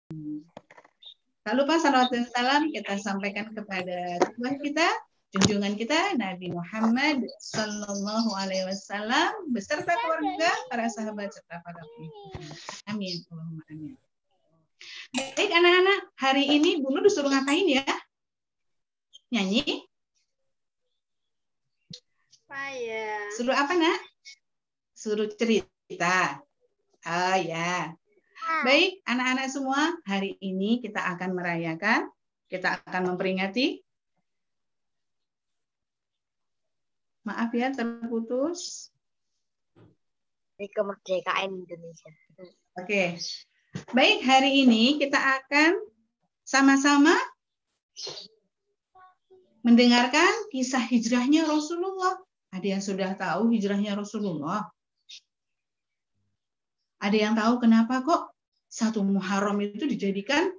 Tak lupa salawat dan salam kita sampaikan kepada Tuhan kita, junjungan kita Nabi Muhammad Sallallahu Alaihi Wasallam beserta keluarga, para sahabat serta para pengikut. Amin. Allahumma amin. Baik anak-anak, hari ini Bu Nur disuruh ngapain ya? Nyanyi? Saya. Suruh apa nak? Suruh cerita. Oh ya. Baik, anak-anak semua, hari ini kita akan merayakan, kita akan memperingati. Maaf ya, terputus. Hari kemerdekaan Indonesia. Oke. Baik, hari ini kita akan sama-sama mendengarkan kisah hijrahnya Rasulullah. Ada yang sudah tahu hijrahnya Rasulullah? Ada yang tahu kenapa kok 1 Muharram itu dijadikan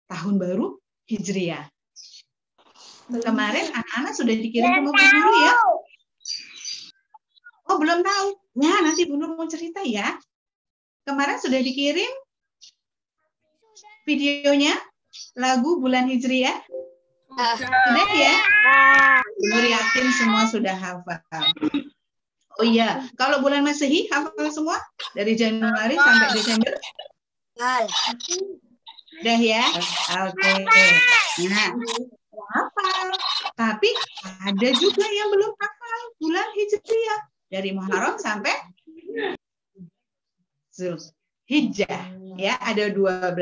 tahun baru Hijriah? Kemarin anak-anak sudah dikirim ke Bu Guru ya? Oh, belum tahu. Ya, nanti Bu Nur mau cerita ya. Kemarin sudah dikirim videonya lagu bulan Hijriah? Sudah ya? Bu Nur yakin semua sudah hafal. Oh iya, kalau bulan Masehi hafal semua? Dari Januari sampai Desember? Udah ya? Oke. Nah, hafal. Tapi ada juga yang belum hafal bulan Hijriah. Dari Muharram sampai Zulhijjah. Ya, ada 12.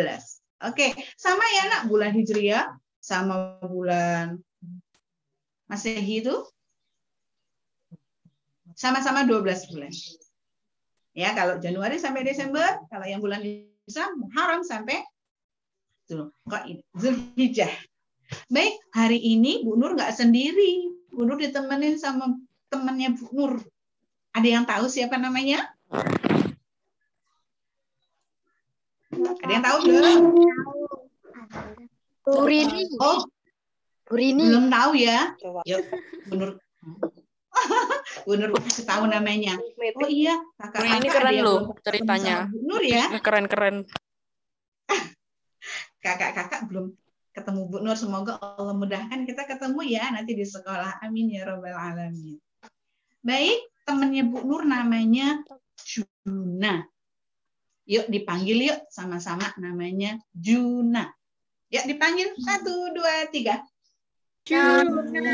Oke, sama ya nak, bulan Hijriah sama bulan Masehi itu sama-sama 12 bulan. Ya, kalau Januari sampai Desember, kalau yang bulan Islam Muharram sampai Zulhijjah. Baik, hari ini Bu Nur nggak sendiri. Bu Nur ditemenin sama temannya Bu Nur. Ada yang tahu siapa namanya? Ada yang tahu belum? Burini. Oh, Burini. belum tahu ya? Yuk, Bu Nur. Bu Nur kasih tahu namanya. Oh iya, kakak-kakak ini keren loh Bu ceritanya. Nur ya. Keren-keren. Kakak-kakak belum ketemu Bu Nur, semoga Allah mudahkan kita ketemu ya nanti di sekolah. Amin ya rabbal alamin. Baik, temannya Bu Nur namanya Juna. Yuk dipanggil yuk sama-sama, namanya Juna. Yuk dipanggil 1, 2, 3. Juna.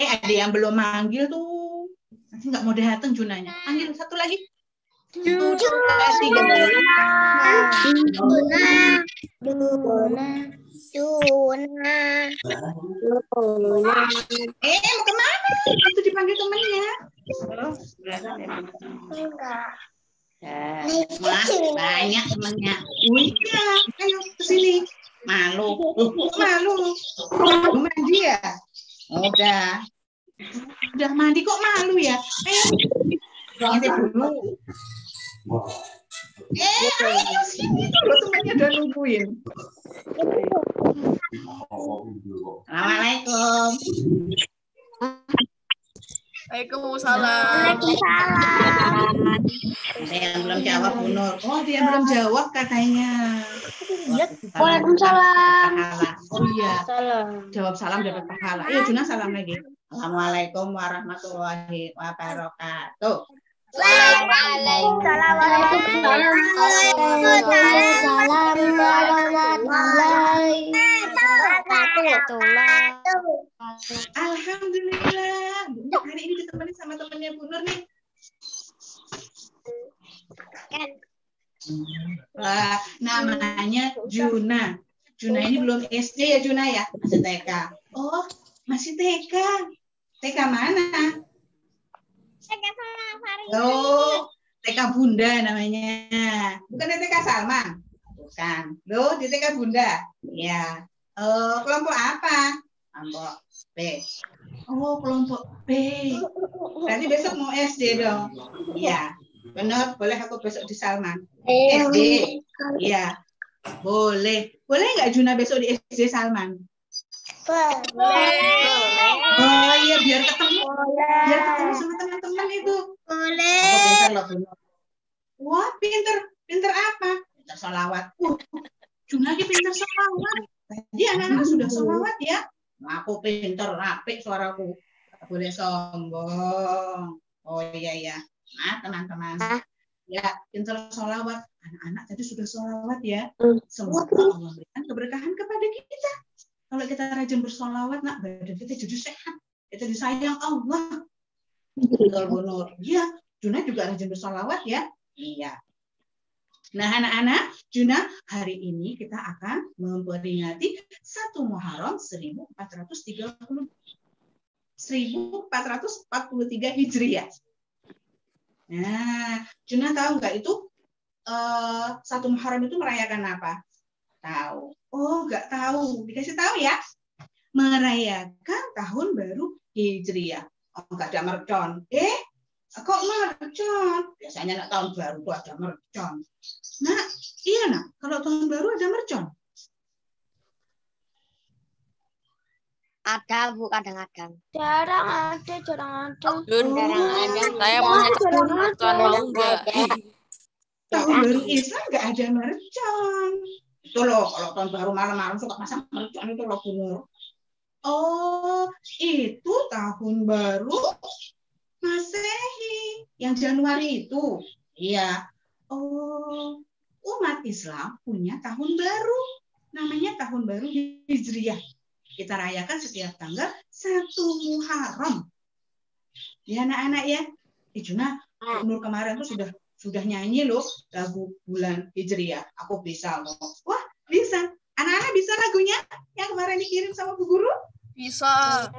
Ada yang belum manggil tuh. Nanti nggak mau datang Junanya. Panggil satu lagi. Juna. 2, 3. Juna. Mau kemana? Itu dipanggil temennya. Mas, banyak temennya. Iya, ayo ke sini. Malu. Malu. Belum mandi ya? Udah mandi kok malu ya? Ayo. Ngintip dulu. Ayo sini dulu, temannya udah nungguin. Assalamualaikum. Waalaikumsalam. Ada yang belum jawab Bu Nur. Oh, dia belum jawab katanya. Waalaikumsalam. Oh iya. Jawab salam dapat pahala. Ayo Juna salam lagi. Assalamualaikum warahmatullahi wabarakatuh. Waalaikumsalam warahmatullahi wabarakatuh. Alhamdulillah. Hari ini ditemani sama temannya Bu Nur nih. Wah, namanya Juna. Juna ini belum SD ya Juna ya? Masih TK. Oh, masih TK. TK mana? Oh, TK Bunda namanya. Bukan TK Salman? Bukan. Loh, di TK Bunda? Ya. Kelompok apa? Kelompok B. Oh, kelompok B. Berarti besok mau SD dong? Iya. Benar, boleh aku besok di Salman? SD? Iya. Boleh. Boleh nggak Juna besok di SD Salman? Boleh. Oh iya, biar ketemu. Biar ketemu sama teman-teman itu. Boleh. Aku pintar loh, Bu Nur. Wah, pinter. Pinter apa? pintar sholawat. Juna lagi pintar sholawat. Tadi anak-anak sudah sholawat ya. Nah, aku pintar, rapik suaraku. Gak boleh sombong. Oh iya. Nah, teman-teman. Ya, pintar sholawat. Anak-anak tadi sudah sholawat ya. Semoga Allah berikan keberkahan kepada kita. Kalau kita rajin bersolawat, nak, badan kita jadi sehat. Kita disayang Allah. Betul, Bu Nur. Iya, Juna juga rajin bersolawat ya. Iya. Nah, anak-anak, Juna, hari ini kita akan memperingati 1 Muharram 1443 Hijriah. Nah, Juna tahu nggak itu 1 Muharram itu merayakan apa? Tahu. Oh, nggak tahu. Dikasih tahu ya. Merayakan tahun baru Hijriah. Oh, nggak ada mercon. Kok mercon? Biasanya nak tahun baru tuh ada mercon. Nah, iya nak. Kalau tahun baru ada mercon. Ada, Bu, kadang-kadang. Jarang ada. Jarang ada. Saya mau mercon, mau enggak? Tahun baru Islam nggak ada mercon. Itu loh, kalau tahun baru malam-malam suka pasang mercon itu loh, Bu Nur. Oh, itu tahun baru Masehi yang Januari itu. Iya. Oh, umat Islam punya tahun baru. Namanya tahun baru Hijriah. Kita rayakan setiap tanggal 1 Muharram. Ya anak-anak ya. Juna, Nur kemarin tuh sudah nyanyi loh lagu bulan Hijriah. Aku bisa loh. Wah, bisa. Anak-anak bisa lagunya yang kemarin dikirim sama Bu Guru? Bisa.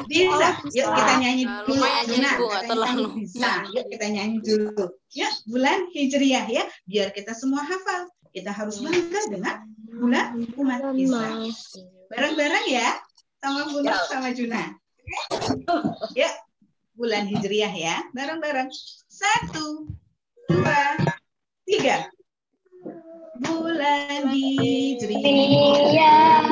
Bisa. Yuk kita nyanyi dulu. Lumayan Bu, nggak terlalu. Bisa. Yuk kita nyanyi dulu. Ya, bulan Hijriah ya. Biar kita semua hafal. Kita harus bangga dengan bulan umat Islam. Bareng-bareng ya. Sama Bu Nur sama Juna. Ya. Bulan Hijriah ya. Bareng-bareng. 1, 2, 3. Bulan Hijriah.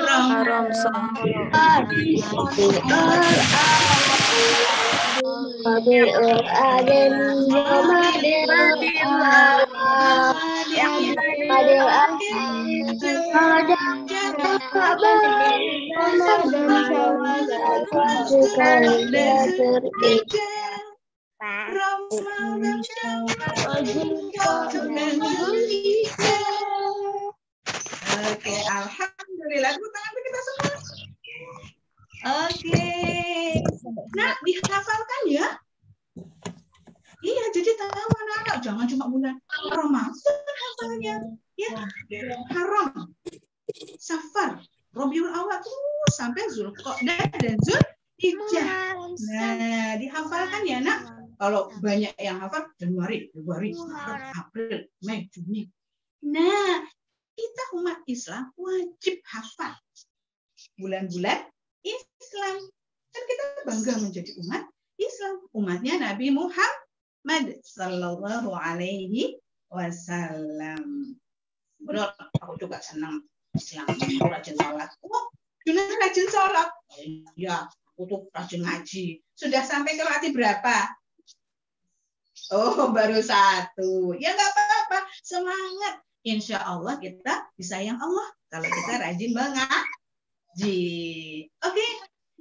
Muharram Oke, alhamdulillah. Tepuk tangan untuk kita semua. Oke. Nah, dihafalkan ya. Iya, jadi tahu anak-anak. Jangan cuma bulan Ramadan hafalnya. Ya, Haram, Safar, Rabiul Awal terus sampai Zulqa'dah dan Zulhijjah. Nah, dihafalkan ya, Nak. Kalau banyak yang hafal Januari, Februari, Maret, April, Mei, Juni. Nah, kita umat Islam wajib hafal bulan-bulan Islam. Dan kita bangga menjadi umat Islam. Umatnya Nabi Muhammad Sallallahu Alaihi Wasallam. Benar, aku juga senang Islam. Aku rajin sholat. Oh, Juna rajin sholat. Ya, aku tuh rajin ngaji. Sudah sampai kelas berapa? Oh, baru 1. Ya nggak apa-apa. Semangat. Insya Allah kita disayang Allah kalau kita rajin mengaji. Oke.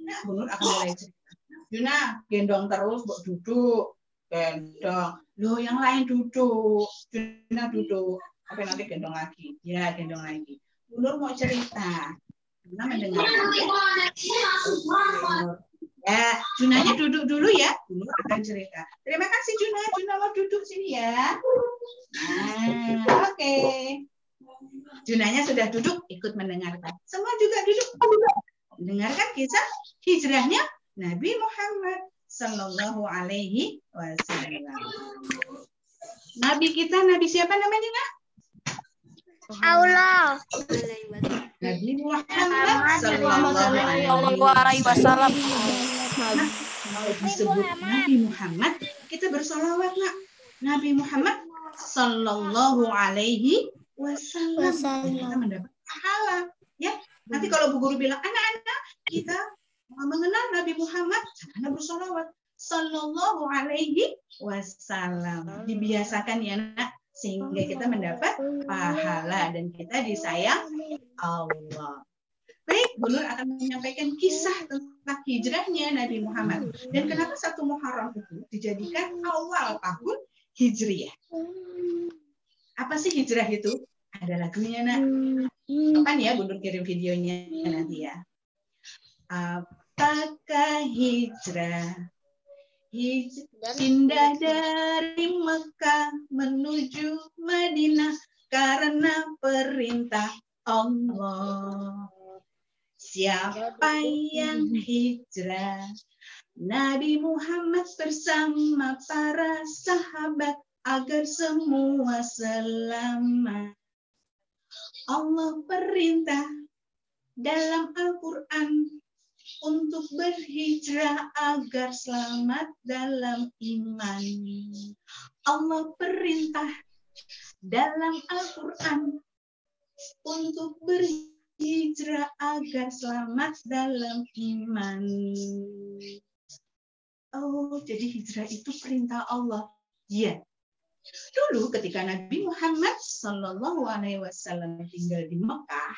Nah, Bu Nur akan mulai cerita. Juna, gendong terus, Mbok duduk. Gendong. Loh, yang lain duduk. Juna duduk. Sampai nanti gendong lagi. Ya, gendong lagi. Bu Nur mau cerita. Juna mendengarkan ya. Ya, Junanya duduk dulu ya. Bu Nur akan cerita. Terima kasih Juna. Juna mau duduk sini ya. Nah, oke. Junanya sudah duduk, ikut mendengarkan. Semua juga duduk. Mendengarkan kisah hijrahnya Nabi Muhammad Sallallahu Alaihi Wasallam. Nabi kita, Nabi siapa namanya, Nak? Allah. Nabi Muhammad Sallallahu Alaihi Wasallam. Kalau disebut Nabi Muhammad, kita bersolawat, Nak. Nabi Muhammad Sallallahu Alaihi Wasallam. Kita mendapat pahala. Ya, nanti kalau Bu Guru bilang, anak-anak kita mengenal Nabi Muhammad, anak bersolawat Sallallahu Alaihi Wasallam. Dibiasakan ya, Nak, sehingga kita mendapat pahala dan kita disayang Allah. Baik, Bu Nur akan menyampaikan kisah tentang hijrahnya Nabi Muhammad. Dan kenapa 1 Muharram itu dijadikan awal tahun Hijriah. Apa sih hijrah itu? Ada lagunya, Nak. Kapan ya Bu Nur kirim videonya nanti ya. Apakah hijrah? Pindah dari Mekah menuju Madinah karena perintah Allah. Siapa yang hijrah? Nabi Muhammad bersama para sahabat agar semua selamat. Allah perintah dalam Al-Quran untuk berhijrah agar selamat dalam iman. Allah perintah dalam Al-Quran untuk berhijrah agar selamat dalam iman. Oh, jadi hijrah itu perintah Allah. Iya. Dulu ketika Nabi Muhammad Sallallahu Alaihi Wasallam tinggal di Mekah,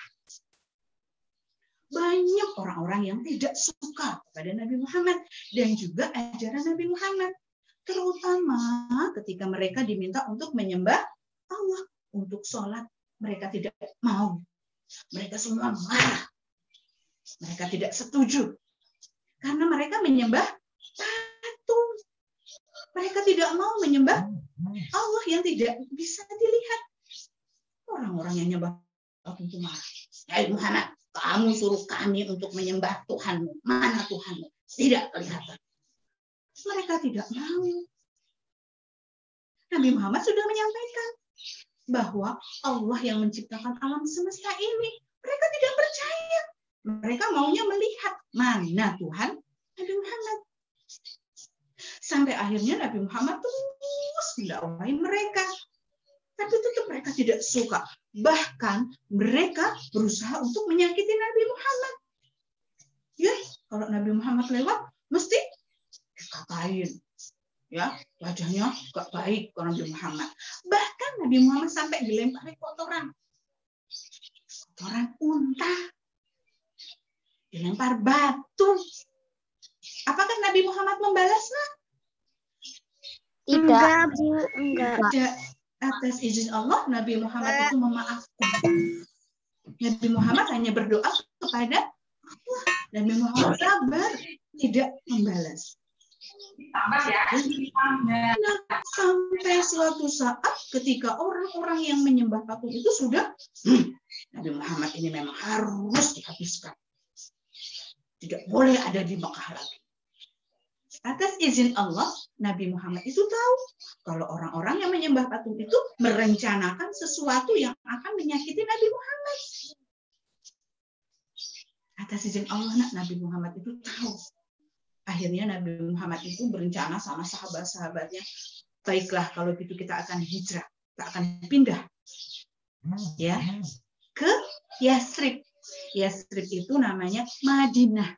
banyak orang-orang yang tidak suka kepada Nabi Muhammad dan juga ajaran Nabi Muhammad. Terutama ketika mereka diminta untuk menyembah Allah, untuk sholat. Mereka tidak mau. Mereka semua marah. Mereka tidak setuju. Karena mereka menyembah patung. Mereka tidak mau menyembah Allah yang tidak bisa dilihat. Orang-orang yang menyembah patung itu marah. Hai Muhammad, kamu suruh kami untuk menyembah Tuhanmu. Mana Tuhanmu? Tidak kelihatan. Mereka tidak mau. Nabi Muhammad sudah menyampaikan bahwa Allah yang menciptakan alam semesta ini. Mereka tidak percaya. Mereka maunya melihat mana Tuhan Nabi Muhammad. Sampai akhirnya Nabi Muhammad terus mendakwahi mereka. Tapi tetap mereka tidak suka. Bahkan mereka berusaha untuk menyakiti Nabi Muhammad. Ya, kalau Nabi Muhammad lewat, mesti dikatain. Ya, wajahnya gak baik ke Nabi Muhammad. Bahkan Nabi Muhammad sampai dilempari kotoran. Kotoran unta. Dilempar batu. Apakah Nabi Muhammad membalasnya? Tidak. Tidak. Atas izin Allah, Nabi Muhammad itu memaafkan. Nabi Muhammad hanya berdoa kepada Allah. Nabi Muhammad sabar, tidak membalas. Nah, sampai suatu saat ketika orang-orang yang menyembah patung itu sudah, Nabi Muhammad ini memang harus dihabiskan. Tidak boleh ada di Mekah lagi. Atas izin Allah, Nabi Muhammad itu tahu kalau orang-orang yang menyembah patung itu merencanakan sesuatu yang akan menyakiti Nabi Muhammad. Atas izin Allah, Nabi Muhammad itu tahu. Akhirnya Nabi Muhammad itu berencana sama sahabat-sahabatnya, baiklah kalau gitu kita akan hijrah, kita akan pindah ya ke Yasrib. Yasrib itu namanya Madinah.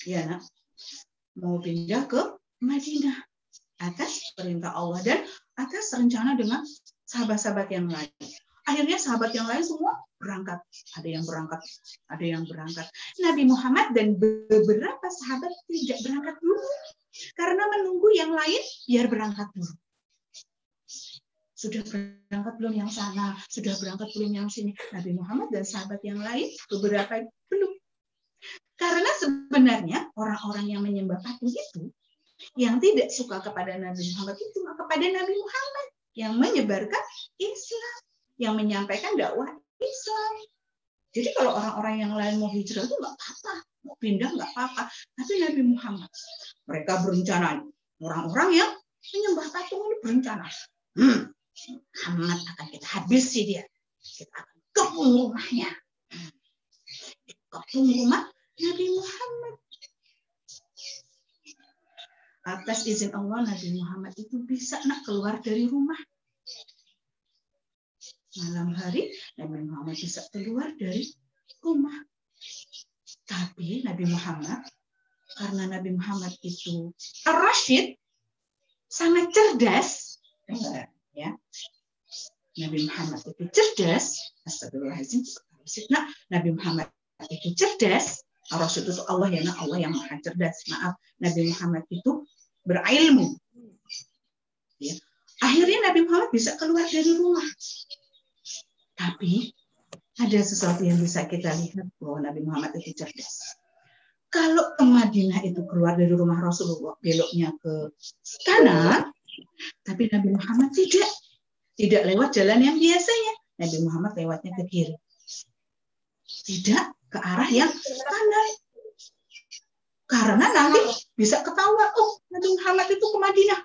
Ya, Nak. Mau pindah ke Madinah atas perintah Allah dan atas rencana dengan sahabat-sahabat yang lain. Akhirnya sahabat yang lain semua berangkat. Ada yang berangkat, ada yang berangkat. Nabi Muhammad dan beberapa sahabat tidak berangkat dulu karena menunggu yang lain biar berangkat dulu. Sudah berangkat belum yang sana, sudah berangkat belum yang sini. Nabi Muhammad dan sahabat yang lain beberapa belum. Karena sebenarnya orang-orang yang menyembah patung itu yang tidak suka kepada Nabi Muhammad itu kepada Nabi Muhammad yang menyebarkan Islam, yang menyampaikan dakwah Islam. Jadi kalau orang-orang yang lain mau hijrah itu nggak apa-apa, mau pindah nggak apa-apa. Tapi Nabi Muhammad, mereka berencana. Orang-orang yang menyembah patung ini berencana. Muhammad akan kita habisi dia. Kita akan kepung rumahnya. Kepung rumah Nabi Muhammad. Atas izin Allah, Nabi Muhammad itu bisa keluar dari rumah. Malam hari, Nabi Muhammad bisa keluar dari rumah. Tapi Nabi Muhammad, karena Nabi Muhammad itu Ar-Rasyid, sangat cerdas, ya. Nabi Muhammad itu cerdas. Astagfirullahaladzim. Nah, Nabi Muhammad itu cerdas. Ar-Rasyid itu Allah ya, Allah yang maha cerdas. Maaf, Nabi Muhammad itu berilmu. Ya. Akhirnya Nabi Muhammad bisa keluar dari rumah. Tapi ada sesuatu yang bisa kita lihat bahwa Nabi Muhammad itu cerdas. Kalau ke Madinah itu keluar dari rumah Rasulullah, beloknya ke kanan, tapi Nabi Muhammad tidak lewat jalan yang biasanya. Nabi Muhammad lewatnya ke kiri. Tidak ke arah yang kanan. Karena nanti bisa ketahuan, oh Nabi Muhammad itu ke Madinah.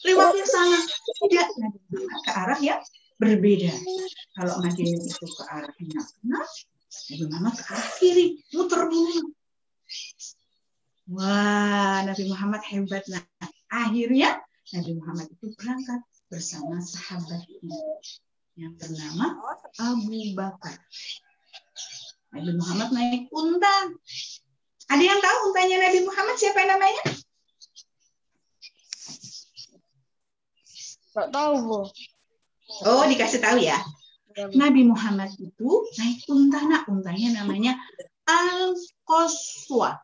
Lewatnya sana. Tidak, Nabi Muhammad ke arah yang berbeda. Kalau Madinah itu ke arah yang kanan, Nabi Muhammad ke arah kiri. Muter dulu. Wah, Nabi Muhammad hebat. Nah, akhirnya Nabi Muhammad itu berangkat bersama sahabatnya yang bernama Abu Bakar. Nabi Muhammad naik unta. Ada yang tahu untanya Nabi Muhammad siapa namanya? Nggak tahu, Bu. Oh, dikasih tahu ya. Nabi Muhammad itu naik unta. Nah, untanya namanya Al-Qaswa.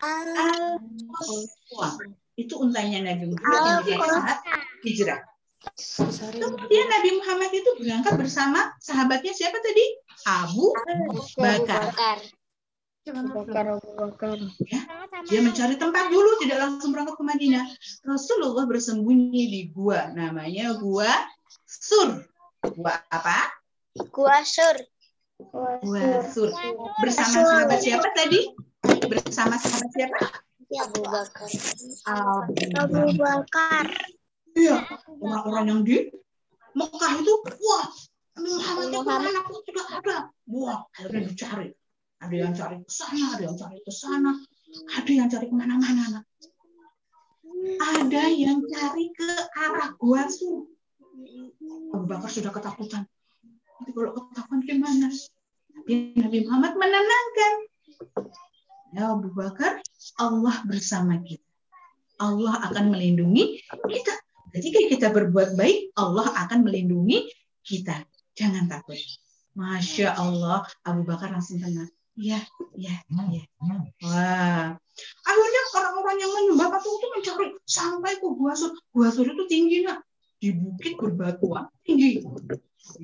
Al-Qaswa. Itu untanya Nabi Muhammad yang menjadi saat hijrah. Kemudian Nabi Muhammad itu berangkat bersama sahabatnya siapa tadi? Abu Bakar. Ya, dia mencari tempat dulu, tidak langsung berangkat ke Madinah. Rasulullah bersembunyi di gua, namanya Gua Sur. Gua apa? Gua Sur. Gua Sur. Bersama sahabat siapa tadi? Bersama sahabat siapa? Abu Bakar. Abu Bakar. Iya, orang-orang yang di Mekah itu, wah, Muhammad itu mana aku tidak ada. Wah, akhirnya dicari. Ada yang cari ke sana, ada yang cari ke sana, ada yang cari kemana-mana. Ada yang cari ke arah Gua Sur. Abu Bakar sudah ketakutan. Nanti kalau ketakutan gimana? Tapi Nabi Muhammad menenangkan. Ya Abu Bakar, Allah bersama kita. Allah akan melindungi kita. Ketika kita berbuat baik, Allah akan melindungi kita. Jangan takut. Masya Allah, Abu Bakar langsung tenang. Ya. Wah. Akhirnya orang-orang yang menyembah patung itu mencari sampai ke Gua Sur. Gua Sur itu tinggi, nak. Di bukit berbatuan tinggi.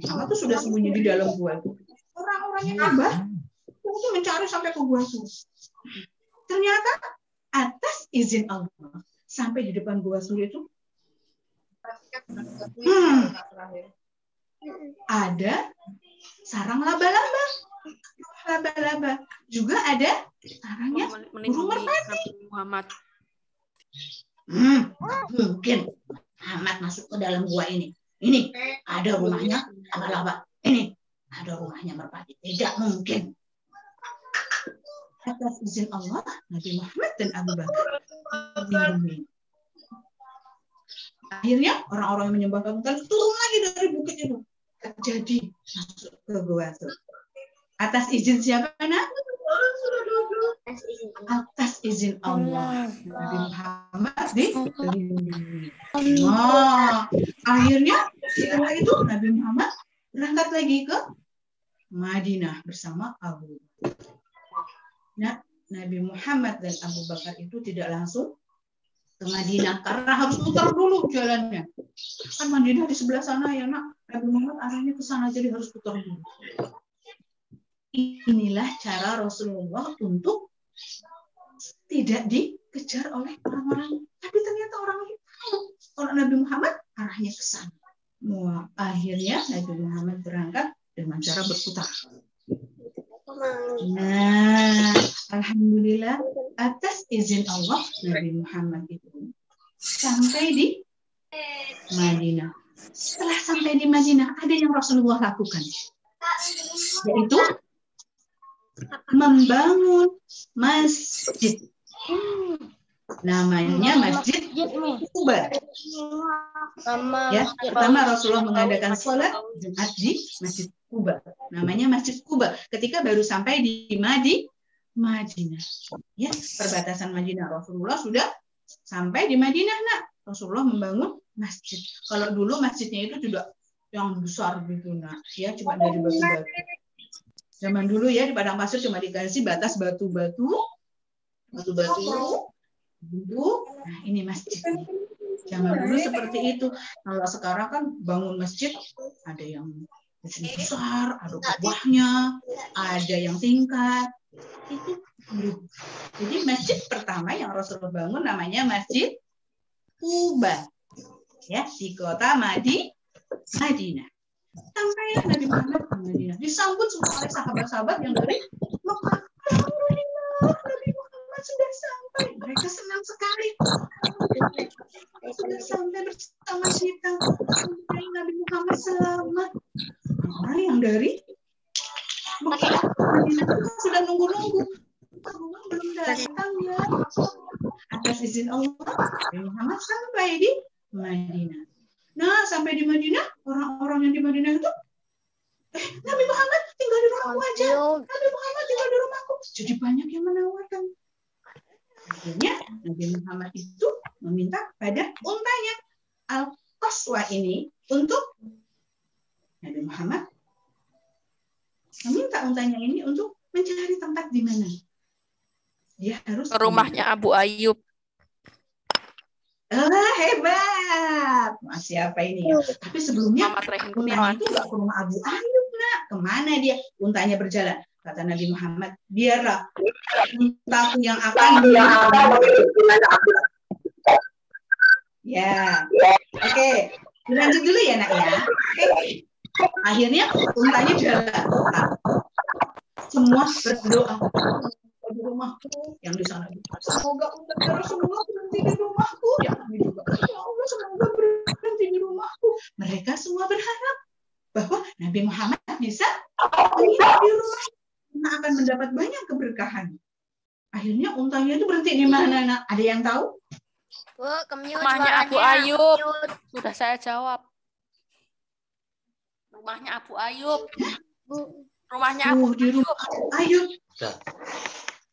Sama itu sudah sembunyi di dalam gua itu. Orang-orang yang menyembah itu mencari sampai ke Gua Sur. Ternyata atas izin Allah sampai di depan Gua Sur itu ada sarang laba-laba. Juga ada sarangnya burung merpati. Muhammad. Mungkin Muhammad masuk ke dalam gua ini. Ini ada rumahnya laba-laba. Ini ada rumahnya merpati. Tidak mungkin. Atas izin Allah, Nabi Muhammad dan Abu Bakar dilindungi. Akhirnya orang-orang yang menyembah patung turun lagi dari bukit itu. Jadi masuk ke Gua Sur. Atas izin siapa, nak? Atas izin Allah. Nabi Muhammad dilindungi. Nah, akhirnya setelah itu Nabi Muhammad berangkat lagi ke Madinah bersama Abu Bakar. Nah, Nabi Muhammad dan Abu Bakar itu tidak langsung ke Madinah karena harus putar dulu jalannya. Kan Madinah di sebelah sana ya, nak. Nabi Muhammad arahnya ke sana jadi harus putar dulu. Inilah cara Rasulullah untuk tidak dikejar oleh orang-orang. Tapi ternyata orang itu tahu kalau Nabi Muhammad arahnya ke sana. Wah, akhirnya Nabi Muhammad berangkat dengan cara berputar. Nah, alhamdulillah atas izin Allah Nabi Muhammad itu sampai di Madinah. Setelah sampai di Madinah, ada yang Rasulullah lakukan, yaitu membangun masjid. Namanya Masjid Kuba. Ya, pertama Rasulullah mengadakan sholat Jumat di Masjid Kuba. Namanya Masjid Kuba. Ketika baru sampai di Madinah. Ya, perbatasan Madinah. Rasulullah sudah sampai di Madinah, nak. Rasulullah membangun masjid. Kalau dulu masjidnya itu tidak yang besar gitu, nak. Ya, cuma dari batu-batu. Zaman dulu ya di padang pasir cuma dikasih batas batu-batu. Nah, ini masjid. Zaman dulu seperti itu. Kalau sekarang kan bangun masjid ada yang besar, ada bawahnya, ada yang tingkat. Itu. Jadi masjid pertama yang Rasulullah bangun namanya Masjid Kuba. Ya, di kota Madinah. Sampailah Nabi Muhammad ke Madinah. Disambut semua oleh sahabat-sahabat yang dari Mekah. Alhamdulillah, Nabi Muhammad sudah sampai. Mereka senang sekali. Sudah sampai bersama kita. Nabi Muhammad selamat. Orang yang dari Mekah sudah nunggu-nunggu. Allah belum datang ya. Atas izin Allah, Nabi Muhammad sampai di Madinah. Nah, sampai di Madinah, orang-orang yang di Madinah itu, Nabi Muhammad tinggal di rumahku aja. Nabi Muhammad tinggal di rumahku. Jadi banyak yang menawarkan. Akhirnya Nabi Muhammad itu meminta pada untanya Al-Qaswa ini untuk Nabi Muhammad meminta untanya ini untuk mencari tempat di mana dia harus Ke rumahnya Abu Ayyub. Hebat. Siapa ini ya? Tapi sebelumnya untanya itu nggak ke rumah Abu Ayyub, nak. Kemana dia? Untanya berjalan. Kata Nabi Muhammad, biarlah untaku yang akan ya. Oke. Lanjut dulu ya, nak ya. Oke. Akhirnya untanya jalan. Semua berdoa di rumahku yang di sana. Semoga untanya semua berhenti di rumahku. Ya, kami juga. Ya Allah, semoga berhenti di rumahku. Mereka semua berharap bahwa Nabi Muhammad bisa menginap di rumah. Karena akan mendapat banyak keberkahan. Akhirnya untanya itu berhenti di mana, nak? Ada yang tahu? Bu, Rumahnya Abu Ayyub. Sudah saya jawab. Rumahnya Abu Ayyub. Rumahnya Abu Di rumah Abu Ayyub.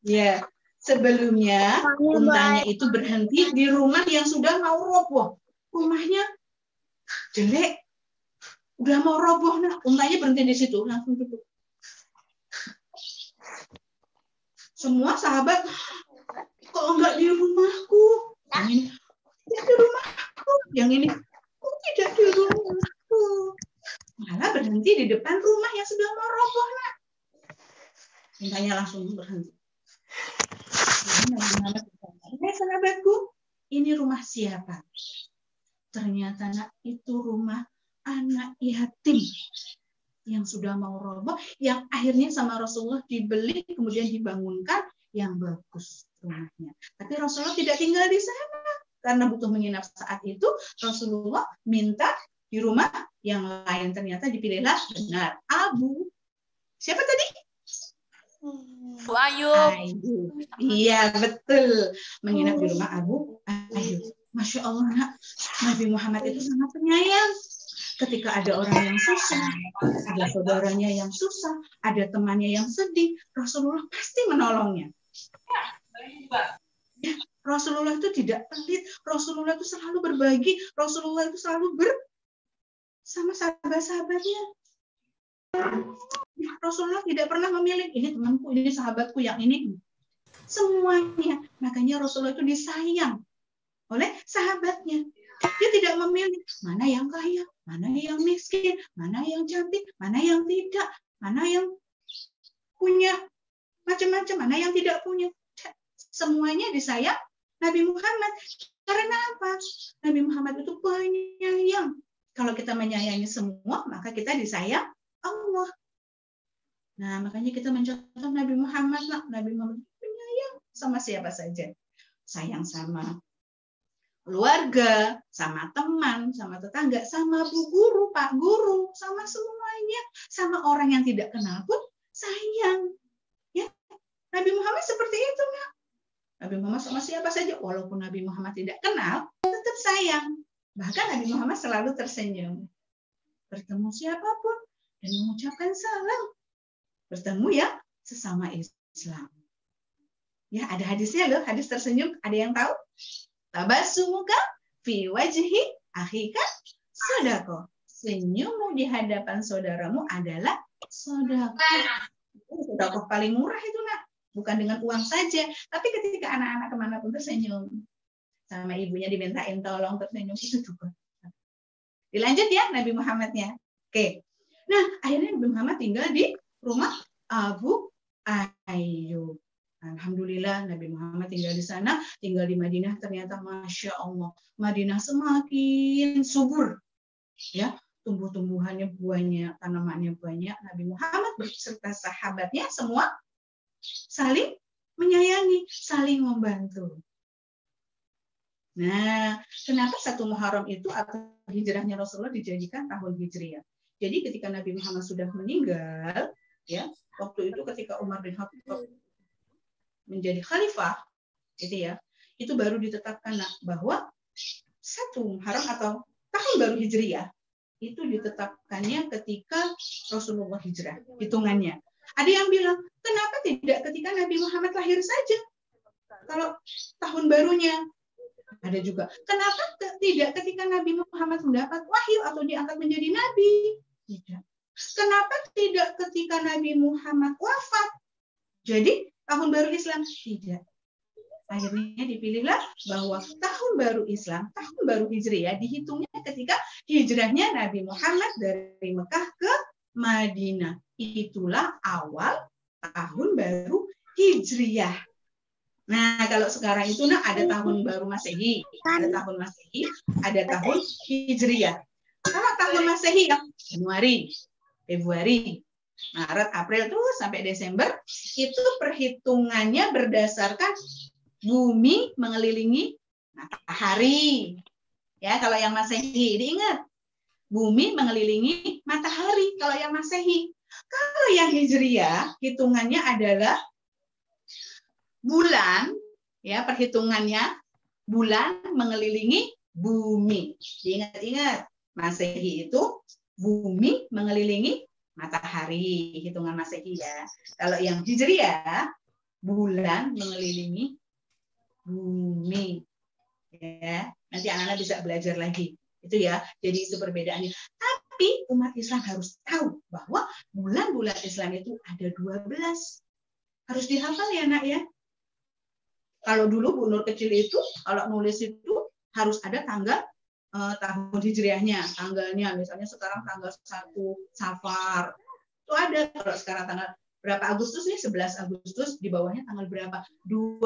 Ya, sebelumnya untanya itu berhenti di rumah yang sudah mau roboh. Rumahnya jelek, udah mau roboh. Nah, untanya berhenti di situ, langsung tutup. Semua sahabat, kok enggak di rumahku? Yang ini, tidak di rumahku. Yang ini, kok tidak di rumahku? Malah berhenti di depan rumah yang sudah mau roboh. Nah, untanya langsung berhenti. Sahabatku, ini rumah siapa? Ternyata nak, itu rumah anak yatim yang sudah mau roboh, yang akhirnya sama Rasulullah dibeli, kemudian dibangunkan yang bagus rumahnya. Tapi Rasulullah tidak tinggal di sana karena butuh menginap saat itu. Rasulullah minta di rumah yang lain. Ternyata dipilihlah benar Abu. Siapa tadi? Abu Ayyub. Iya, betul. Menginap di rumah Abu Ayyub. Masya Allah, nak. Nabi Muhammad itu sangat penyayang. Ketika ada orang yang susah, ada saudaranya yang susah, ada temannya yang sedih, Rasulullah pasti menolongnya. Ya, Rasulullah itu tidak pelit. Rasulullah itu selalu berbagi. Rasulullah itu selalu bersama sahabat-sahabatnya. Rasulullah tidak pernah memilih, ini temanku, ini sahabatku, yang ini. Semuanya. Makanya Rasulullah itu disayang oleh sahabatnya. Dia tidak memilih mana yang kaya, mana yang miskin, mana yang cantik, mana yang tidak, mana yang punya macam-macam, mana yang tidak punya. Semuanya disayang Nabi Muhammad. Karena apa? Nabi Muhammad itu penyayang. Kalau kita menyayangi semua, maka kita disayang Allah. Nah, makanya kita mencontoh Nabi Muhammad. Nabi Muhammad penyayang sama siapa saja. Sayang sama keluarga, sama teman, sama tetangga, sama bu guru, pak guru, sama semuanya, sama orang yang tidak kenal pun sayang. Ya, Nabi Muhammad seperti itu, nak. Nabi Muhammad sama siapa saja, walaupun Nabi Muhammad tidak kenal, tetap sayang. Bahkan Nabi Muhammad selalu tersenyum. Bertemu siapapun dan mengucapkan salam. Bertemu ya sesama Islam. Ya, ada hadisnya loh, hadis tersenyum. Ada yang tahu? Tabassumuka fi wajhi akhika sodako. Senyummu di hadapan saudaramu adalah sodako. Sodako paling murah itu, nak. Bukan dengan uang saja, tapi ketika anak-anak kemanapun tersenyum, sama ibunya dimintain tolong tersenyum, itu juga. Dilanjut ya Nabi Muhammadnya. Oke. Nah, akhirnya Nabi Muhammad tinggal di rumah Abu Ayyub. Alhamdulillah Nabi Muhammad tinggal di sana, tinggal di Madinah. Ternyata Masya Allah, Madinah semakin subur. Ya, tumbuh-tumbuhannya banyak, tanamannya banyak. Nabi Muhammad beserta sahabatnya semua saling menyayangi, saling membantu. Nah, kenapa 1 Muharram itu atau hijrahnya Rasulullah dijadikan tahun Hijriah? Jadi ketika Nabi Muhammad sudah meninggal, ya, waktu itu ketika Umar bin Khattab menjadi khalifah, gitu ya, itu baru ditetapkan bahwa 1 Muharram atau tahun baru Hijriah itu ditetapkannya ketika Rasulullah hijrah, hitungannya. Ada yang bilang, kenapa tidak ketika Nabi Muhammad lahir saja? Kalau tahun barunya. Ada juga, kenapa tidak ketika Nabi Muhammad mendapat wahyu atau diangkat menjadi nabi? Tidak. Kenapa tidak ketika Nabi Muhammad wafat? Jadi tahun baru Islam? Tidak. Akhirnya dipilihlah bahwa tahun baru Islam, tahun baru Hijriah dihitungnya ketika hijrahnya Nabi Muhammad dari Mekah ke Madinah. Itulah awal tahun baru Hijriah. Nah, kalau sekarang itu ada tahun baru Masehi, ada tahun Masehi, ada tahun Hijriah. Kalau tahun Masehi ya Januari, Februari, Maret, April terus sampai Desember, itu perhitungannya berdasarkan bumi mengelilingi matahari. Ya, kalau yang Masehi, diingat. Bumi mengelilingi matahari kalau yang Masehi. Kalau yang Hijriah, hitungannya adalah bulan, ya, perhitungannya bulan mengelilingi bumi. Diingat-ingat, Masehi itu bumi mengelilingi matahari, hitungan Masehi ya. Kalau yang Hijriah, bulan mengelilingi bumi. Ya, nanti anak-anak bisa belajar lagi. Itu ya, jadi itu perbedaannya. Tapi umat Islam harus tahu bahwa bulan-bulan Islam itu ada 12. Harus dihafal ya, Nak ya. Kalau dulu Bu Nur kecil itu, kalau nulis itu harus ada tanggal tahun Hijriahnya, tanggalnya. Misalnya sekarang tanggal 1 Safar. Itu ada. Kalau sekarang tanggal berapa Agustus nih? 11 Agustus, di bawahnya tanggal berapa? 2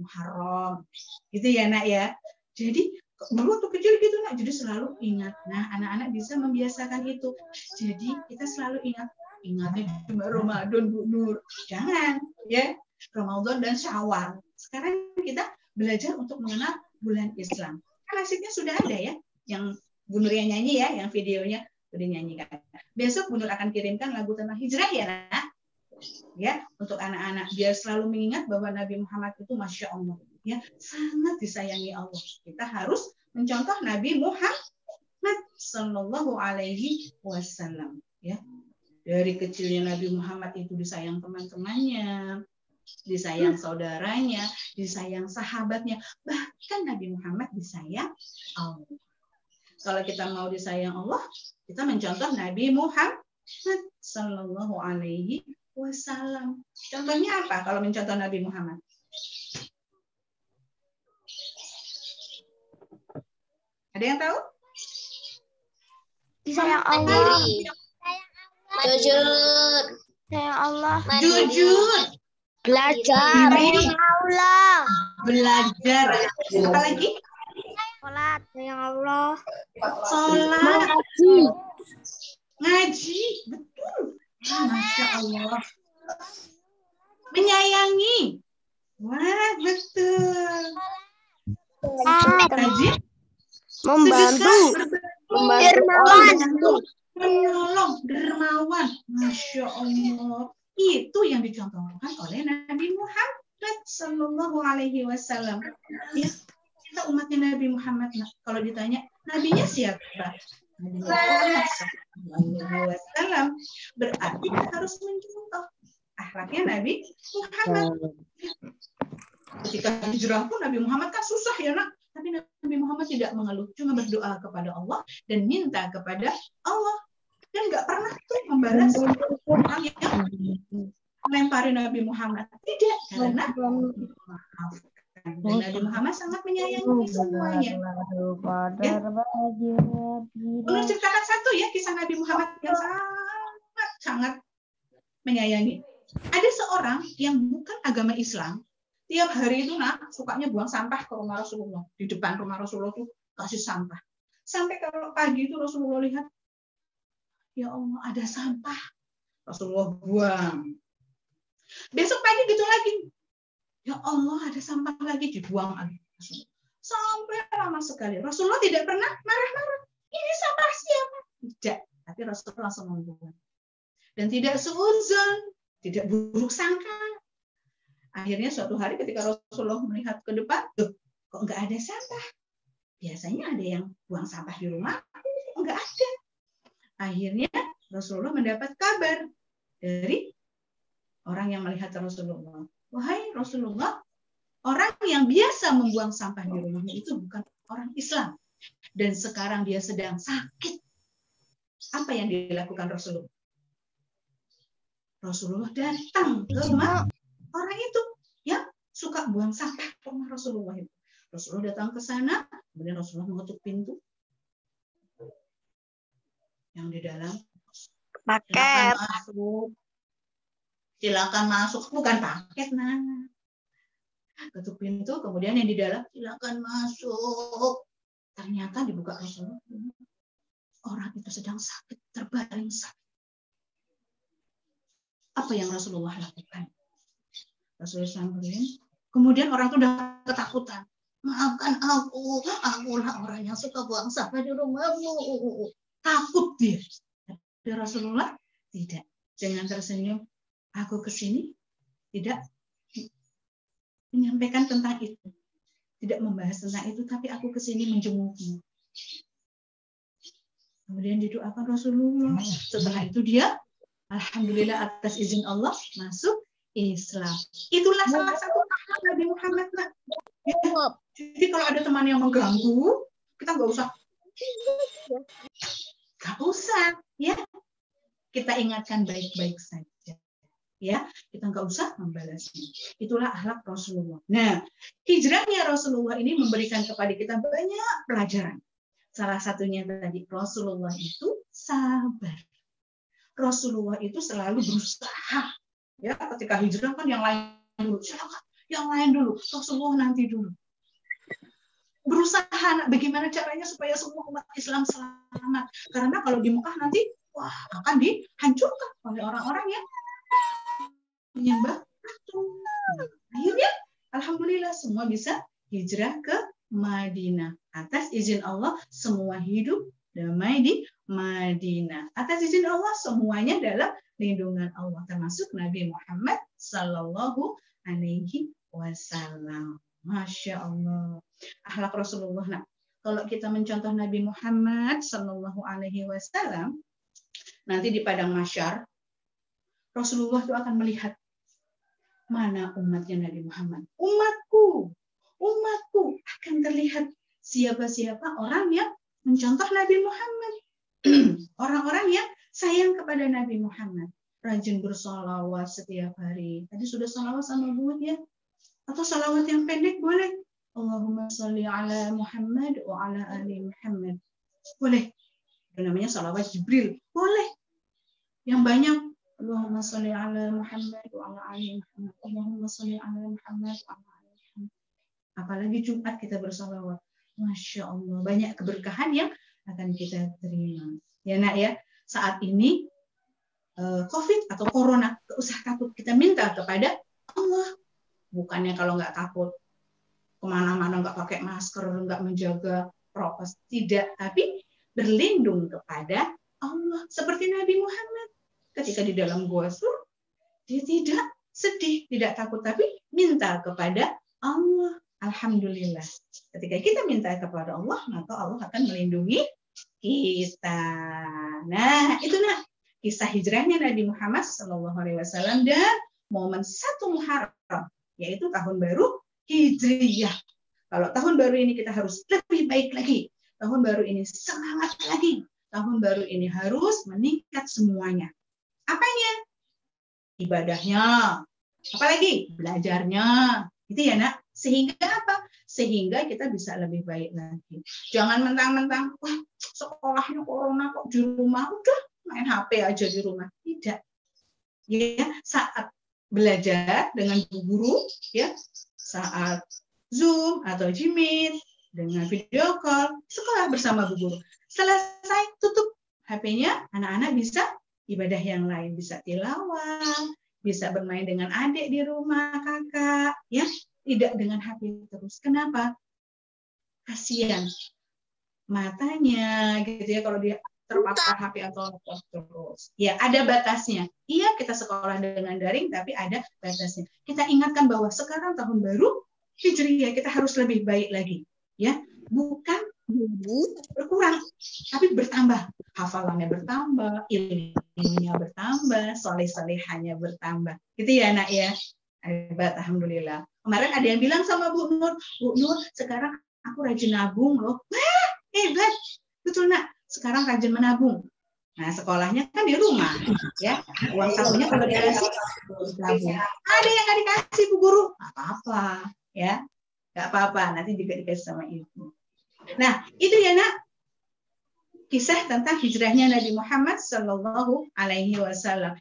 Muharram. Gitu ya, Nak ya. Jadi dulu waktu kecil gitu, Nak, jadi selalu ingat. Nah, anak-anak bisa membiasakan itu. Jadi kita selalu ingatnya cuma Ramadan, Bu Nur. Jangan, ya. Ramadan dan Syawal. Sekarang kita belajar untuk mengenal bulan Islam. Kan asiknya sudah ada ya, yang Bu Nur yang nyanyi ya, yang videonya udah nyanyikan. Besok Bu Nur akan kirimkan lagu tentang hijrah ya, Nak. Ya, untuk anak-anak biar selalu mengingat bahwa Nabi Muhammad itu Masya Allah, ya, sangat disayangi Allah. Kita harus mencontoh Nabi Muhammad Sallallahu Alaihi Wasallam. Ya, dari kecilnya Nabi Muhammad itu disayang teman-temannya, disayang saudaranya, disayang sahabatnya, bahkan Nabi Muhammad disayang Allah. Kalau kita mau disayang Allah, kita mencontoh Nabi Muhammad Sallallahu Alaihi Wasallam. Contohnya apa kalau mencontoh Nabi Muhammad? Ada yang tahu? Sayang Allah. Jujur. Sayang Allah. Jujur. Belajar. Sayang Allah. Belajar. Apa lagi? Sholat. Sayang Allah. Sholat. Mengaji. Ngaji. Betul. Masya Allah. Menyayangi. Wah, betul. Ngaji. Membantu. Dermawan. Menolong. Dermawan. Masya Allah. Itu yang dicontohkan oleh Nabi Muhammad. Sallallahu Alaihi Wasallam. Ya, kita umatnya Nabi Muhammad. Nah, kalau ditanya, nabinya siapa? Nabi Muhammad Sallallahu Alaihi Wasallam. Berarti kita harus mencontoh akhlaknya Nabi Muhammad. Ketika hijrah pun Nabi Muhammad kan susah ya nak. Tapi Nabi Muhammad tidak mengeluh, cuma berdoa kepada Allah dan minta kepada Allah. Dan nggak pernah tuh membalas orang yang melempari Nabi Muhammad. Tidak, karena memaafkan. Dan Nabi Muhammad sangat menyayangi semuanya. Ya. Menurut ceritakan satu ya kisah Nabi Muhammad yang sangat menyayangi. Ada seorang yang bukan agama Islam, tiap hari itu nak sukanya buang sampah ke rumah Rasulullah. Di depan rumah Rasulullah tuh kasih sampah. Sampai kalau pagi itu Rasulullah lihat, ya Allah ada sampah. Rasulullah buang. Besok pagi gitu lagi. Ya Allah ada sampah lagi, dibuang lagi. Sampai lama sekali. Rasulullah tidak pernah marah-marah. Ini sampah siapa? Tidak. Tapi Rasulullah langsung membuang. Dan tidak seuzon, tidak buruk sangka. Akhirnya suatu hari ketika Rasulullah melihat ke depan, tuh, kok nggak ada sampah? Biasanya ada yang buang sampah di rumah, nggak ada. Akhirnya Rasulullah mendapat kabar dari orang yang melihat Rasulullah. Wahai Rasulullah, orang yang biasa membuang sampah di rumahnya itu bukan orang Islam. Dan sekarang dia sedang sakit. Apa yang dilakukan Rasulullah? Rasulullah datang ke rumah orang itu yang suka buang sampah ke rumah Rasulullah itu. Rasulullah datang ke sana, kemudian Rasulullah mengetuk pintu. Yang di dalam, Paket. Silakan masuk. Bukan paket, nah. Ketuk pintu, kemudian yang di dalam, silakan masuk. Ternyata dibuka Rasulullah. Orang itu sedang sakit, terbaring sakit. Apa yang Rasulullah lakukan? Rasulullah samperin. Kemudian orang itu udah ketakutan. Maafkan aku, akulah orang yang suka buang sampah di rumahmu. Takut dia. Tapi Rasulullah tidak. Jangan tersenyum. Aku kesini tidak menyampaikan tentang itu. Tidak membahas tentang itu, tapi aku kesini menjengukmu. Kemudian didoakan Rasulullah. Setelah itu dia, alhamdulillah atas izin Allah, masuk Islam. Itulah salah satu akhlak Nabi Muhammad. Ya. Jadi kalau ada teman yang mengganggu, kita nggak usah. Nggak usah. Ya. Kita ingatkan baik-baik saja. Ya, kita nggak usah membalasnya. Itulah akhlak Rasulullah. Nah, hijrahnya Rasulullah ini memberikan kepada kita banyak pelajaran. Salah satunya tadi, Rasulullah itu sabar. Rasulullah itu selalu berusaha. Ya, ketika hijrah kan yang lain dulu. Silakan, yang lain dulu. Rasulullah nanti dulu. Berusaha, bagaimana caranya supaya semua umat Islam selamat. Karena kalau di Mekah nanti, wah, akan dihancurkan oleh orang-orang yang menyembah patung. Akhirnya, alhamdulillah semua bisa hijrah ke Madinah. Atas izin Allah, semua hidup damai di Madinah. Atas izin Allah, semuanya dalam lindungan Allah. Termasuk Nabi Muhammad Sallallahu Alaihi Wasallam. Masya Allah. Akhlak Rasulullah. Nah, kalau kita mencontoh Nabi Muhammad Sallallahu Alaihi Wasallam, nanti di padang mahsyar, Rasulullah itu akan melihat mana umatnya Nabi Muhammad. Umatku akan terlihat siapa-siapa orang yang mencontoh Nabi Muhammad. Orang-orang yang sayang kepada Nabi Muhammad. Rajin bersolawat setiap hari. Tadi sudah solawat sama buat ya. Atau solawat yang pendek boleh. Allahumma sholli ala Muhammad wa ala ali Muhammad. Boleh. Itu namanya solawat Jibril. Boleh. Yang banyak. Allahumma sholli ala Muhammad wa ala ali Muhammad. Allahumma sholli ala Muhammad wa ala ali Muhammad. Apalagi Jumat kita bersolawat. Masya Allah. Banyak keberkahan yang akan kita terima. Ya nak ya. Saat ini COVID atau Corona, gak usah takut. Kita minta kepada Allah. Bukannya kalau nggak takut kemana-mana nggak pakai masker, nggak menjaga prokes, tidak. Tapi berlindung kepada Allah. Seperti Nabi Muhammad. Ketika di dalam gua sur, dia tidak sedih, tidak takut, tapi minta kepada Allah. Alhamdulillah. Ketika kita minta kepada Allah, maka Allah akan melindungi kita. Nah, itu kisah hijrahnya Nabi Muhammad SAW dan momen 1 Muharram, yaitu tahun baru Hijriyah. Kalau tahun baru ini kita harus lebih baik lagi. Tahun baru ini semangat lagi. Tahun baru ini harus meningkat semuanya. Apanya? Ibadahnya. Apalagi? Belajarnya. Gitu ya, Nak. Sehingga apa? Sehingga kita bisa lebih baik lagi. Jangan mentang-mentang, wah, sekolahnya corona kok di rumah, udah main HP aja di rumah. Tidak. Ya, saat belajar dengan bu guru, ya, saat Zoom atau Jimit, dengan video call, sekolah bersama bu guru. Selesai, tutup HP-nya, anak-anak bisa ibadah yang lain, bisa tilawah, bisa bermain dengan adik di rumah, kakak, ya, tidak dengan HP terus. Kenapa? Kasihan matanya, gitu ya, kalau dia terpapar HP atau laptop terus. Ya, ada batasnya. Iya, kita sekolah dengan daring, tapi ada batasnya. Kita ingatkan bahwa sekarang tahun baru Hijriyah, kita harus lebih baik lagi, ya, bukan berkurang, tapi bertambah. Hafalannya bertambah, ilmunya bertambah, soleh-solehannya bertambah. Gitu ya, Nak, ya. Hebat, alhamdulillah. Kemarin ada yang bilang sama Bu Nur, sekarang aku rajin nabung loh. Wah, hebat. Betul, Nak. Sekarang rajin menabung. Nah, sekolahnya kan di rumah, ya. Uang sakunya kalau dikasih, nabung. Ada yang nggak dikasih Bu Guru, nggak apa-apa, ya. Nggak apa-apa, nanti juga dikasih sama ibu. Nah, itu ya, Nak, kisah tentang hijrahnya Nabi Muhammad Sallallahu Alaihi Wasallam.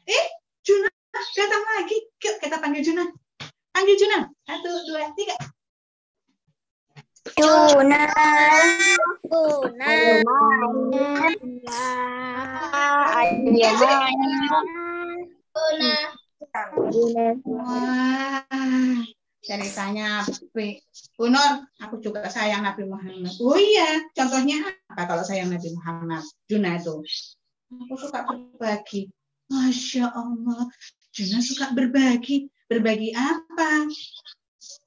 Juna datang lagi. Yuk, kita panggil Juna. Panggil Juna. 1, 2, 3. Juna. Wah, ceritanya Bu Nur, aku juga sayang Nabi Muhammad. Oh iya, contohnya apa kalau sayang Nabi Muhammad? Juna itu, aku suka berbagi. Masya Allah, Juna suka berbagi. Berbagi apa?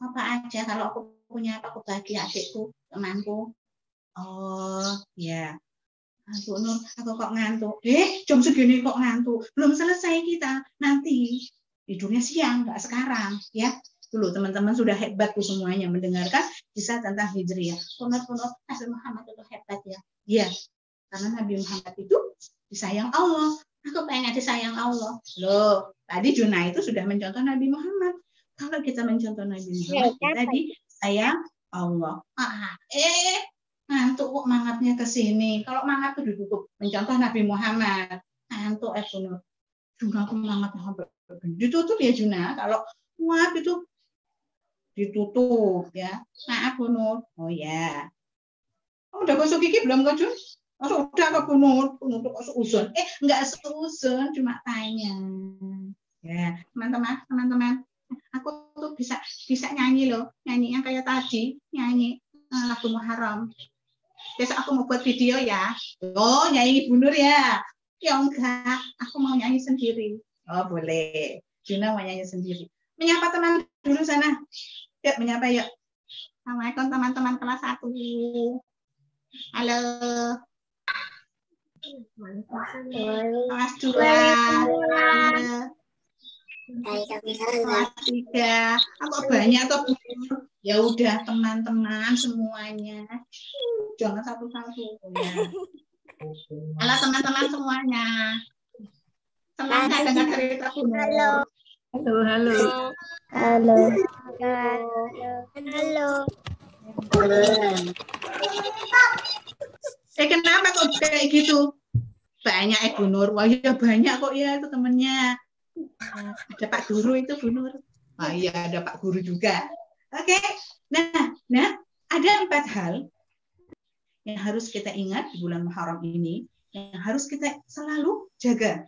Apa aja, kalau aku punya apa, aku bagi adikku, temanku. Oh, ya. Bu Nur, aku kok ngantuk. Jam segini kok ngantuk. Belum selesai kita. Nanti tidurnya siang, nggak sekarang. Ya, dulu teman-teman sudah hebat tuh semuanya mendengarkan kisah tentang Hijriyah. Punut Nabi Muhammad itu hebat ya. Iya, karena Nabi Muhammad itu disayang Allah. Aku pengen disayang Allah. Loh, tadi Juna itu sudah mencontoh Nabi Muhammad. Kalau kita mencontoh Nabi Muhammad, kita disayang Allah. Ngantuk kok mangatnya ke sini. Kalau mangat tuh ditutup. Mencontoh Nabi Muhammad. Ngantuk Juna. Juna tuh mangatnya sampai ditutup ya Juna. Kalau muat itu ditutup ya. Maaf Bu Nur. Oh ya. Kamu udah gosok gigi belum kok Jun? Oh, udah kok Bu Nur. Bu Nur kok seuzon. Enggak seuzon, cuma tanya. Ya, teman-teman. Aku tuh bisa nyanyi loh. Nyanyinya kayak tadi, nyanyi lagu Muharram. Besok aku mau buat video ya. Oh, nyanyi Bu Nur ya? Ya enggak, aku mau nyanyi sendiri. Oh, boleh. Juna mau nyanyi sendiri. Menyapa teman dulu sana. Yuk, menyapa yuk. Assalamualaikum teman-teman kelas 1. Halo. Kelas 2. Halo. Kelas 3. Apa banyak atau Bu Nur? Ya udah teman-teman semuanya. Jangan satu-satu ya. Halo teman-teman semuanya. Senang saya dengar cerita Bu Nur. Halo. Kenapa kok kayak gitu? Banyak Bu Nur. Wah ya banyak kok ya itu temennya. Ada Pak Guru itu Bu Nur. Wah iya ada Pak Guru juga. Oke. Nah, ada 4 hal yang harus kita ingat di bulan Muharram ini, yang harus kita selalu jaga.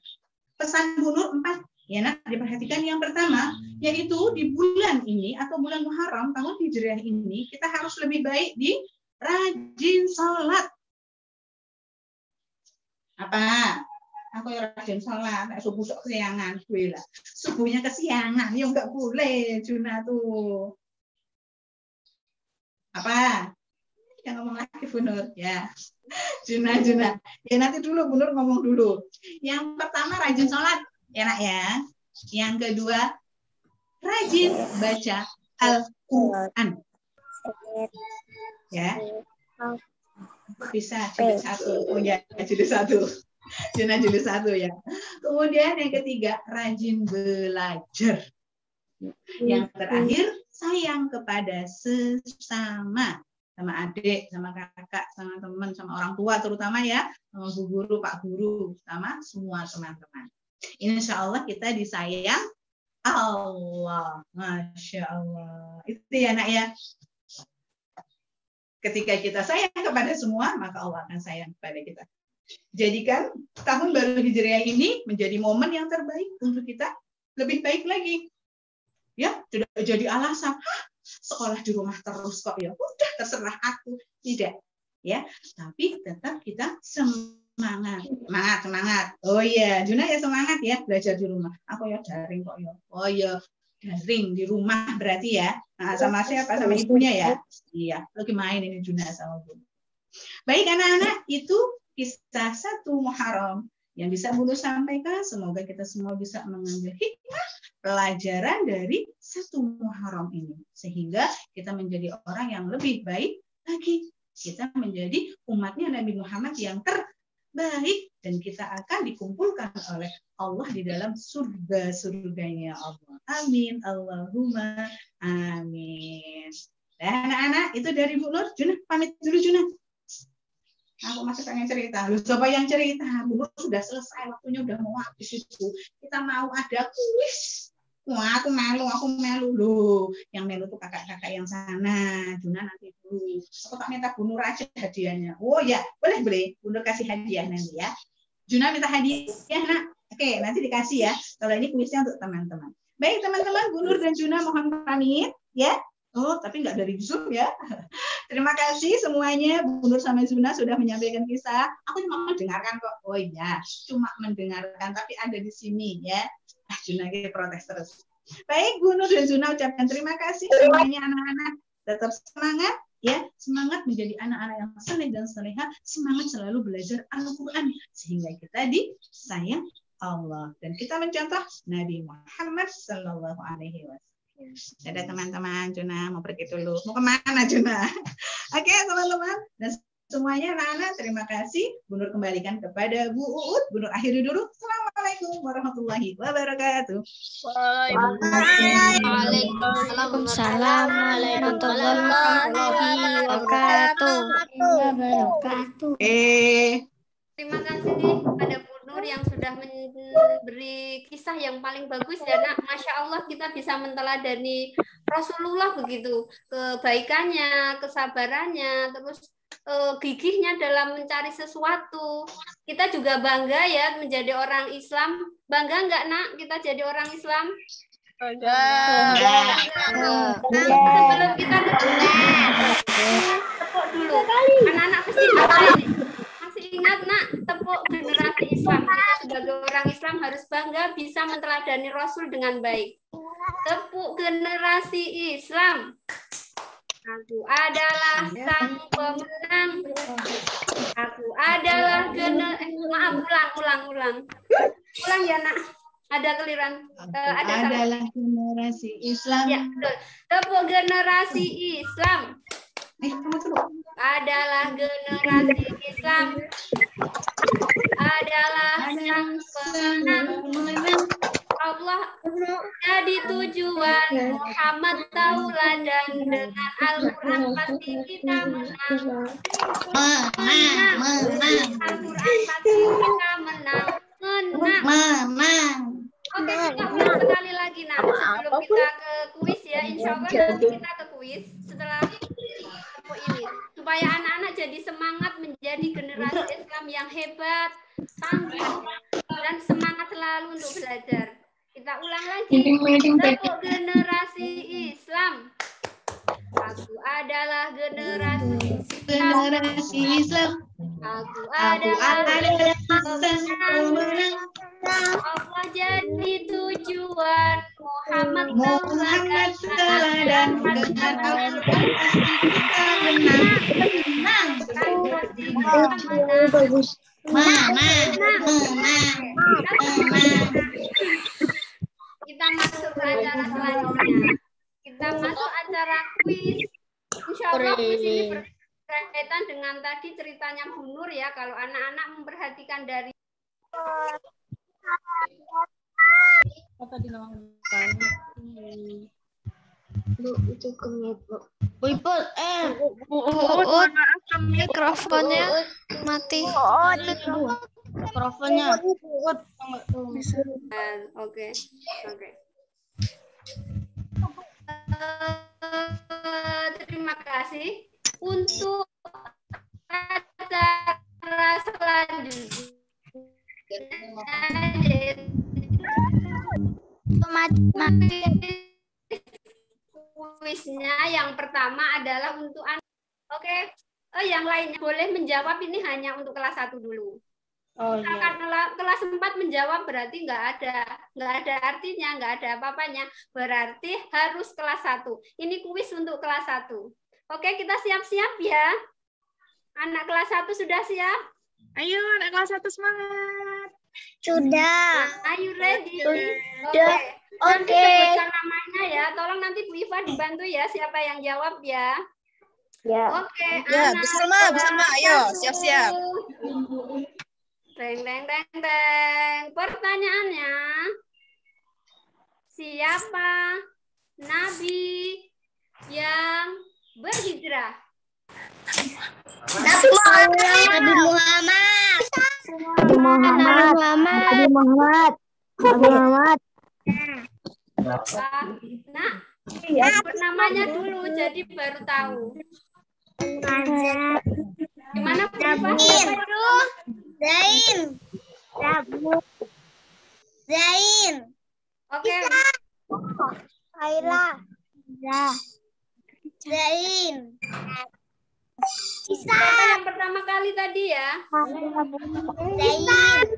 Pesan Bu Nur 4, ya nak, diperhatikan. Yang pertama, yaitu di bulan ini atau bulan Muharram tahun Hijriah ini, kita harus lebih baik di rajin sholat. Apa kaya rajin salat, nek subuh sok kesiangan kuwi lah. Subuhnya kesiangan, ya enggak boleh Juna tuh. Apa? Yang ngomong lagi Bu Nur, ya. Juna. Ya nanti dulu Bu Nur ngomong dulu. Yang pertama rajin sholat, enak ya. Yang kedua rajin baca Al-Quran. Ya. Bisa jilid 1. Oh ya, jilid 1. Juna jilid 1 ya. Kemudian yang ketiga rajin belajar. Yang terakhir sayang kepada sesama. Sama adik, sama kakak, sama teman, sama orang tua terutama ya, sama bu guru, pak guru, sama semua teman-teman. Insya Allah kita disayang Allah. Masya Allah. Itu ya nak ya. Ketika kita sayang kepada semua, maka Allah akan sayang kepada kita. Jadikan tahun baru Hijriah ini menjadi momen yang terbaik untuk kita lebih baik lagi. Ya, tidak jadi alasan sekolah di rumah terus kok ya. Udah terserah aku. Tidak. Ya, tapi tetap kita semangat. Oh iya, Juna ya semangat ya belajar di rumah. Aku ya daring kok ya. Oh iya, daring di rumah berarti ya. Nah, sama siapa? Sama ibunya ya. Iya, lagi main ini Juna sama Bu. Baik anak-anak, itu kisah 1 Muharram yang bisa Bu sampaikan. Semoga kita semua bisa mengambil hikmah pelajaran dari 1 Muharram ini. Sehingga kita menjadi orang yang lebih baik lagi. Kita menjadi umatnya Nabi Muhammad yang terbaik. Dan kita akan dikumpulkan oleh Allah di dalam surga-surganya Allah. Amin. Allahumma amin. Dan anak-anak, itu dari Bu Nur. Juna, pamit dulu Juna. Aku masih pengen cerita. Loh, coba yang cerita. Bu Nur sudah selesai. Waktunya udah mau habis itu. Kita mau ada kuis. Wah, aku melu loh. Yang melu tuh kakak-kakak yang sana. Juna nanti dulu. Aku tak minta Bu Nur aja hadiahnya. Oh ya, boleh. Bu Nur kasih hadiah nanti ya. Juna minta hadiah, nak. Oke, nanti dikasih ya. Kalau ini kuisnya untuk teman-teman. Baik, teman-teman. Bu Nur dan Juna mohon pamit ya. Oh, tapi nggak dari Zoom ya. Terima kasih semuanya. Bu Nur sama Juna sudah menyampaikan kisah. Aku cuma mendengarkan kok. Oh iya, cuma mendengarkan. Tapi ada di sini ya. Juna lagi protes terus. Baik, Bu Nur dan Juna ucapkan terima kasih semuanya anak-anak. Tetap semangat ya, semangat menjadi anak-anak yang saleh dan saleha, semangat selalu belajar Al-Qur'an sehingga kita disayang Allah dan kita mencontoh Nabi Muhammad sallallahu alaihi wasallam. Dadah teman-teman, Juna mau pergi dulu. Mau kemana Juna? Oke teman-teman dan semuanya anak-anak terima kasih. Bu Nur kembalikan kepada Bu Uut. Bu Nur akhiri dulu. Assalamualaikum warahmatullahi wabarakatuh. Waalaikumsalam warahmatullahi wabarakatuh. Terima kasih pada Bu Nur yang sudah memberi kisah yang paling bagus ya nak. Masya Allah kita bisa menteladani Rasulullah begitu. Kebaikannya, kesabarannya, terus gigihnya dalam mencari sesuatu. Kita juga bangga ya menjadi orang Islam. Bangga nggak nak kita jadi orang Islam? Bangga. Sebelum kita tepuk dulu. Anak-anak pasti masih ingat nak tepuk generasi Islam. Kita sebagai orang Islam harus bangga bisa menteladani Rasul dengan baik. Tepuk generasi Islam. Aku adalah sang pemenang. Aku adalah ulang ya nak. Ada keliran. Adalah generasi Islam. Ya, betul. Tepuk generasi Islam. Adalah generasi Islam. Adalah sang pemenang. Allah jadi tujuan, Muhammad tauladan, dengan Al-Quran pasti kita menang. Al-Quran pasti kita menang. Oke, kita ulang sekali lagi nah. Sebelum kita ke kuis ya, insya Allah nanti kita ke kuis setelah ini. Supaya anak-anak jadi semangat menjadi generasi Islam yang hebat, tangguh, dan semangat selalu untuk belajar. Kita ulang lagi. Tepuk generasi Islam. Aku adalah generasi Islam. Aku Aku adalah pemenang. Allah jadi tujuan Muhammad Muhammad teladan dengan Al-Quran pasti kita menang. Menang. Kita masuk ke acara selanjutnya. Kita masuk acara kuis. Insya Allah kuis ini berkaitan dengan tadi ceritanya Bu Nur ya. Kalau anak-anak memperhatikan dari Mikrofonnya mati. Mikrofonnya. Oke. Terima kasih untuk acara selanjutnya. Kuisnya yang pertama adalah untuk anak. Oke. Yang lainnya boleh menjawab, ini hanya untuk kelas 1 dulu. Karena kelas 4 menjawab berarti nggak ada artinya, nggak ada apa-apanya. Berarti harus kelas 1. Ini kuis untuk kelas 1. Oke, kita siap-siap ya. Anak kelas 1 sudah siap? Ayo anak kelas 1 semangat. Sudah. Are you ready? Sudah. Nanti sebutkan namanya ya. Tolong nanti Bu Iva dibantu ya siapa yang jawab ya. Ya. Oke. Ya, anak Bisalma, ayo kelas siap-siap. 1. Teng. Pertanyaannya, siapa nabi yang berhijrah? Nabi Muhammad. Nah, sebut namanya dulu jadi baru tahu. Gimana Bu Iva? Zain. Oke. Kaila. Zain. Siapa yang pertama kali tadi ya? Zain.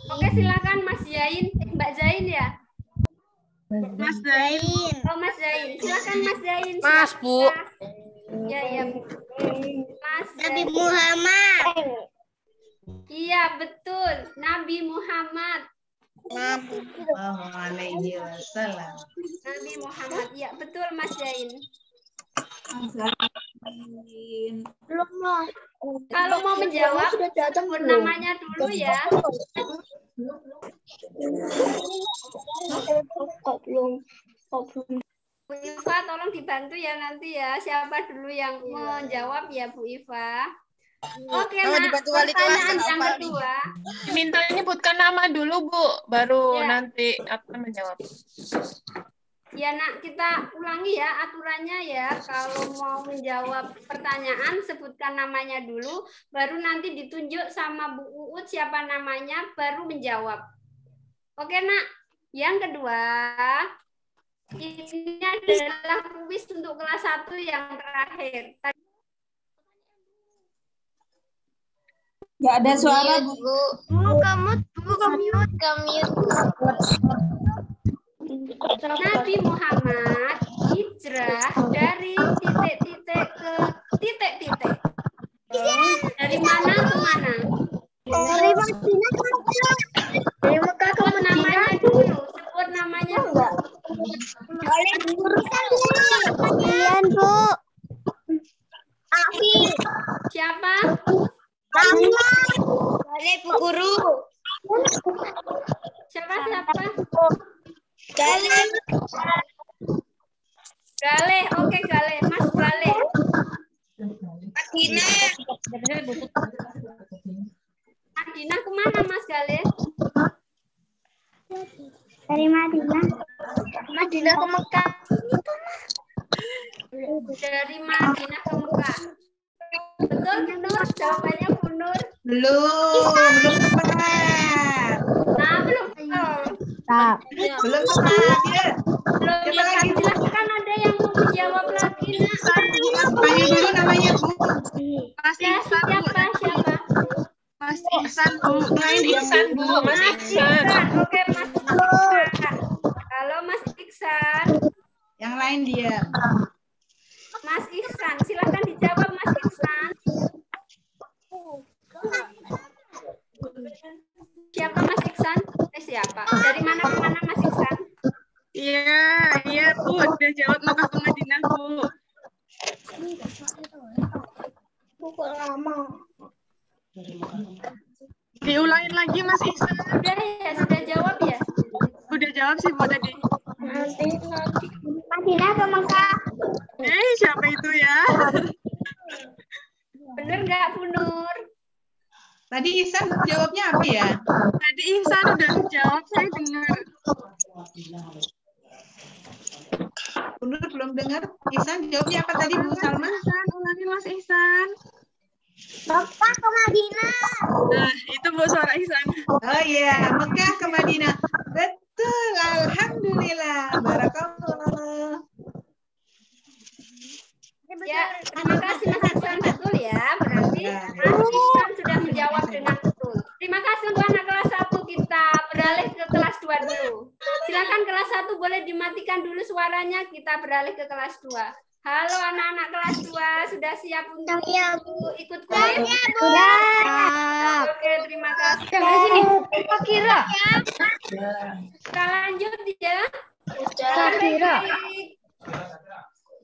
Oke, silakan Mas Zain. Mbak Zain ya? Mas Zain. Oh, Mas Zain. Silakan Mas Zain. Mas, Bu. Ya, Bu. Mas Nabi Zain. Muhammad. Iya, betul. Nabi Muhammad. Alaihi wasallam. Nabi Muhammad. Iya, betul Mas Zain. Belum lah. Kalau mau menjawab, sebut namanya dulu ya. Bu Iva, tolong dibantu ya nanti ya. Siapa dulu yang menjawab ya Bu Iva. Oke, Kalau nah, dibantu wali kelas pertanyaan kan yang apa nih? kedua. Minta nyebutkan nama dulu, Bu. Baru Ya. nanti akan menjawab. Ya nak, kita ulangi ya aturannya ya. Kalau mau menjawab pertanyaan, sebutkan namanya dulu, baru nanti ditunjuk sama Bu Uut siapa namanya, baru menjawab. Oke nak, yang kedua, ini adalah kuis untuk kelas 1 yang terakhir. Nggak ada suara, Bu. Nabi Muhammad hijrah dari titik-titik ke titik-titik. Dari mana ke mana? Dari Madinah ke Mekah. Dari Mekah ke Sebut namanya dulu. Sebut namanya dulu. Oleh guru kalian, Bu. Afi. Siapa? Oleh Bu Guru. Siapa? Kalian. Gale. Oke, Gale. Mas Gale. Madinah kemana Mas Gale? Dari Madinah. Madinah ke Mekah. Dari Madinah ke Mekah. Betul, Bu Nur? Jawabannya Bu Nur. Belum tepat. Nah, belum betul. Belum tepat ya. Belum Coba lagi, Bu. Silahkan ada yang mau jawab lagi, Nak. Panggil dulu namanya, Bu. Mas Ya, Ihsan, Bu. siapa? Mas Ihsan, Bu. Mas Iksan, Bu. Mas Mas Iksan. Iksan. Oke, Mas Iksan. Halo, Mas Iksan. Yang lain dia. Mas Iksan, silakan dijawab, Mas Iksan. Siapa Mas Iksan? Siapa? Dari mana ke mana Mas Iksan? Iya, Bu. Udah jawab Mekah ke Madinah, Bu. Diulangin lagi, Mas Ihsan. Sudah ya, sudah jawab ya? Udah jawab sih, Bu, tadi. Madinah ke Mekah. Siapa itu ya? Bener nggak, Bu Nur? Tadi Ihsan jawabnya apa ya? Tadi Ihsan udah jawab, saya dengar. Bu Nur belum dengar. Ihsan jawabnya apa tadi, Bu Salma? Ihsan, ulangin Mas Ihsan. Mekah ke Madinah. Nah, itu Bu suara Ihsan. Oh iya, Mekah ke Madinah. Betul, alhamdulillah. Barakallah. Ya, terima kasih Mas Iksan, betul ya. Berarti Mas Iksan sudah menjawab dengan betul. Terima kasih untuk anak kelas 1, kita beralih ke kelas 2 dulu. Silakan kelas 1 boleh dimatikan dulu suaranya, kita beralih ke kelas 2. Halo anak-anak kelas 2, sudah siap untuk ikut kuis? Oke, terima kasih. Kira. Kita lanjut ya. Kira.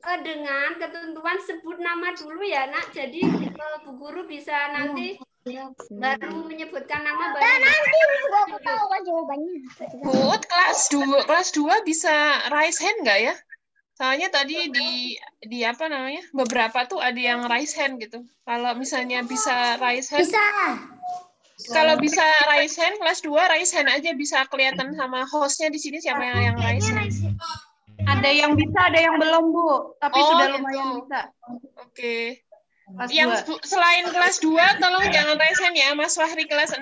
Dengan ketentuan sebut nama dulu ya, Nak. Jadi Bu Guru bisa nanti baru menyebutkan nama baru. Nanti aku tahu kan jawabannya. Bu, kelas 2 bisa raise hand nggak ya? Soalnya tadi di apa namanya? Beberapa tuh ada yang raise hand gitu. Kalau misalnya bisa raise hand. Bisa. Kalau bisa raise hand, kelas 2 raise hand aja, bisa kelihatan sama hostnya di sini siapa yang raise hand. Ada yang bisa, ada yang belum, Bu. Tapi sudah lumayan bisa. Oke. Kelas Yang selain kelas 2, tolong jangan raise hand ya. Mas Fahri kelas 6,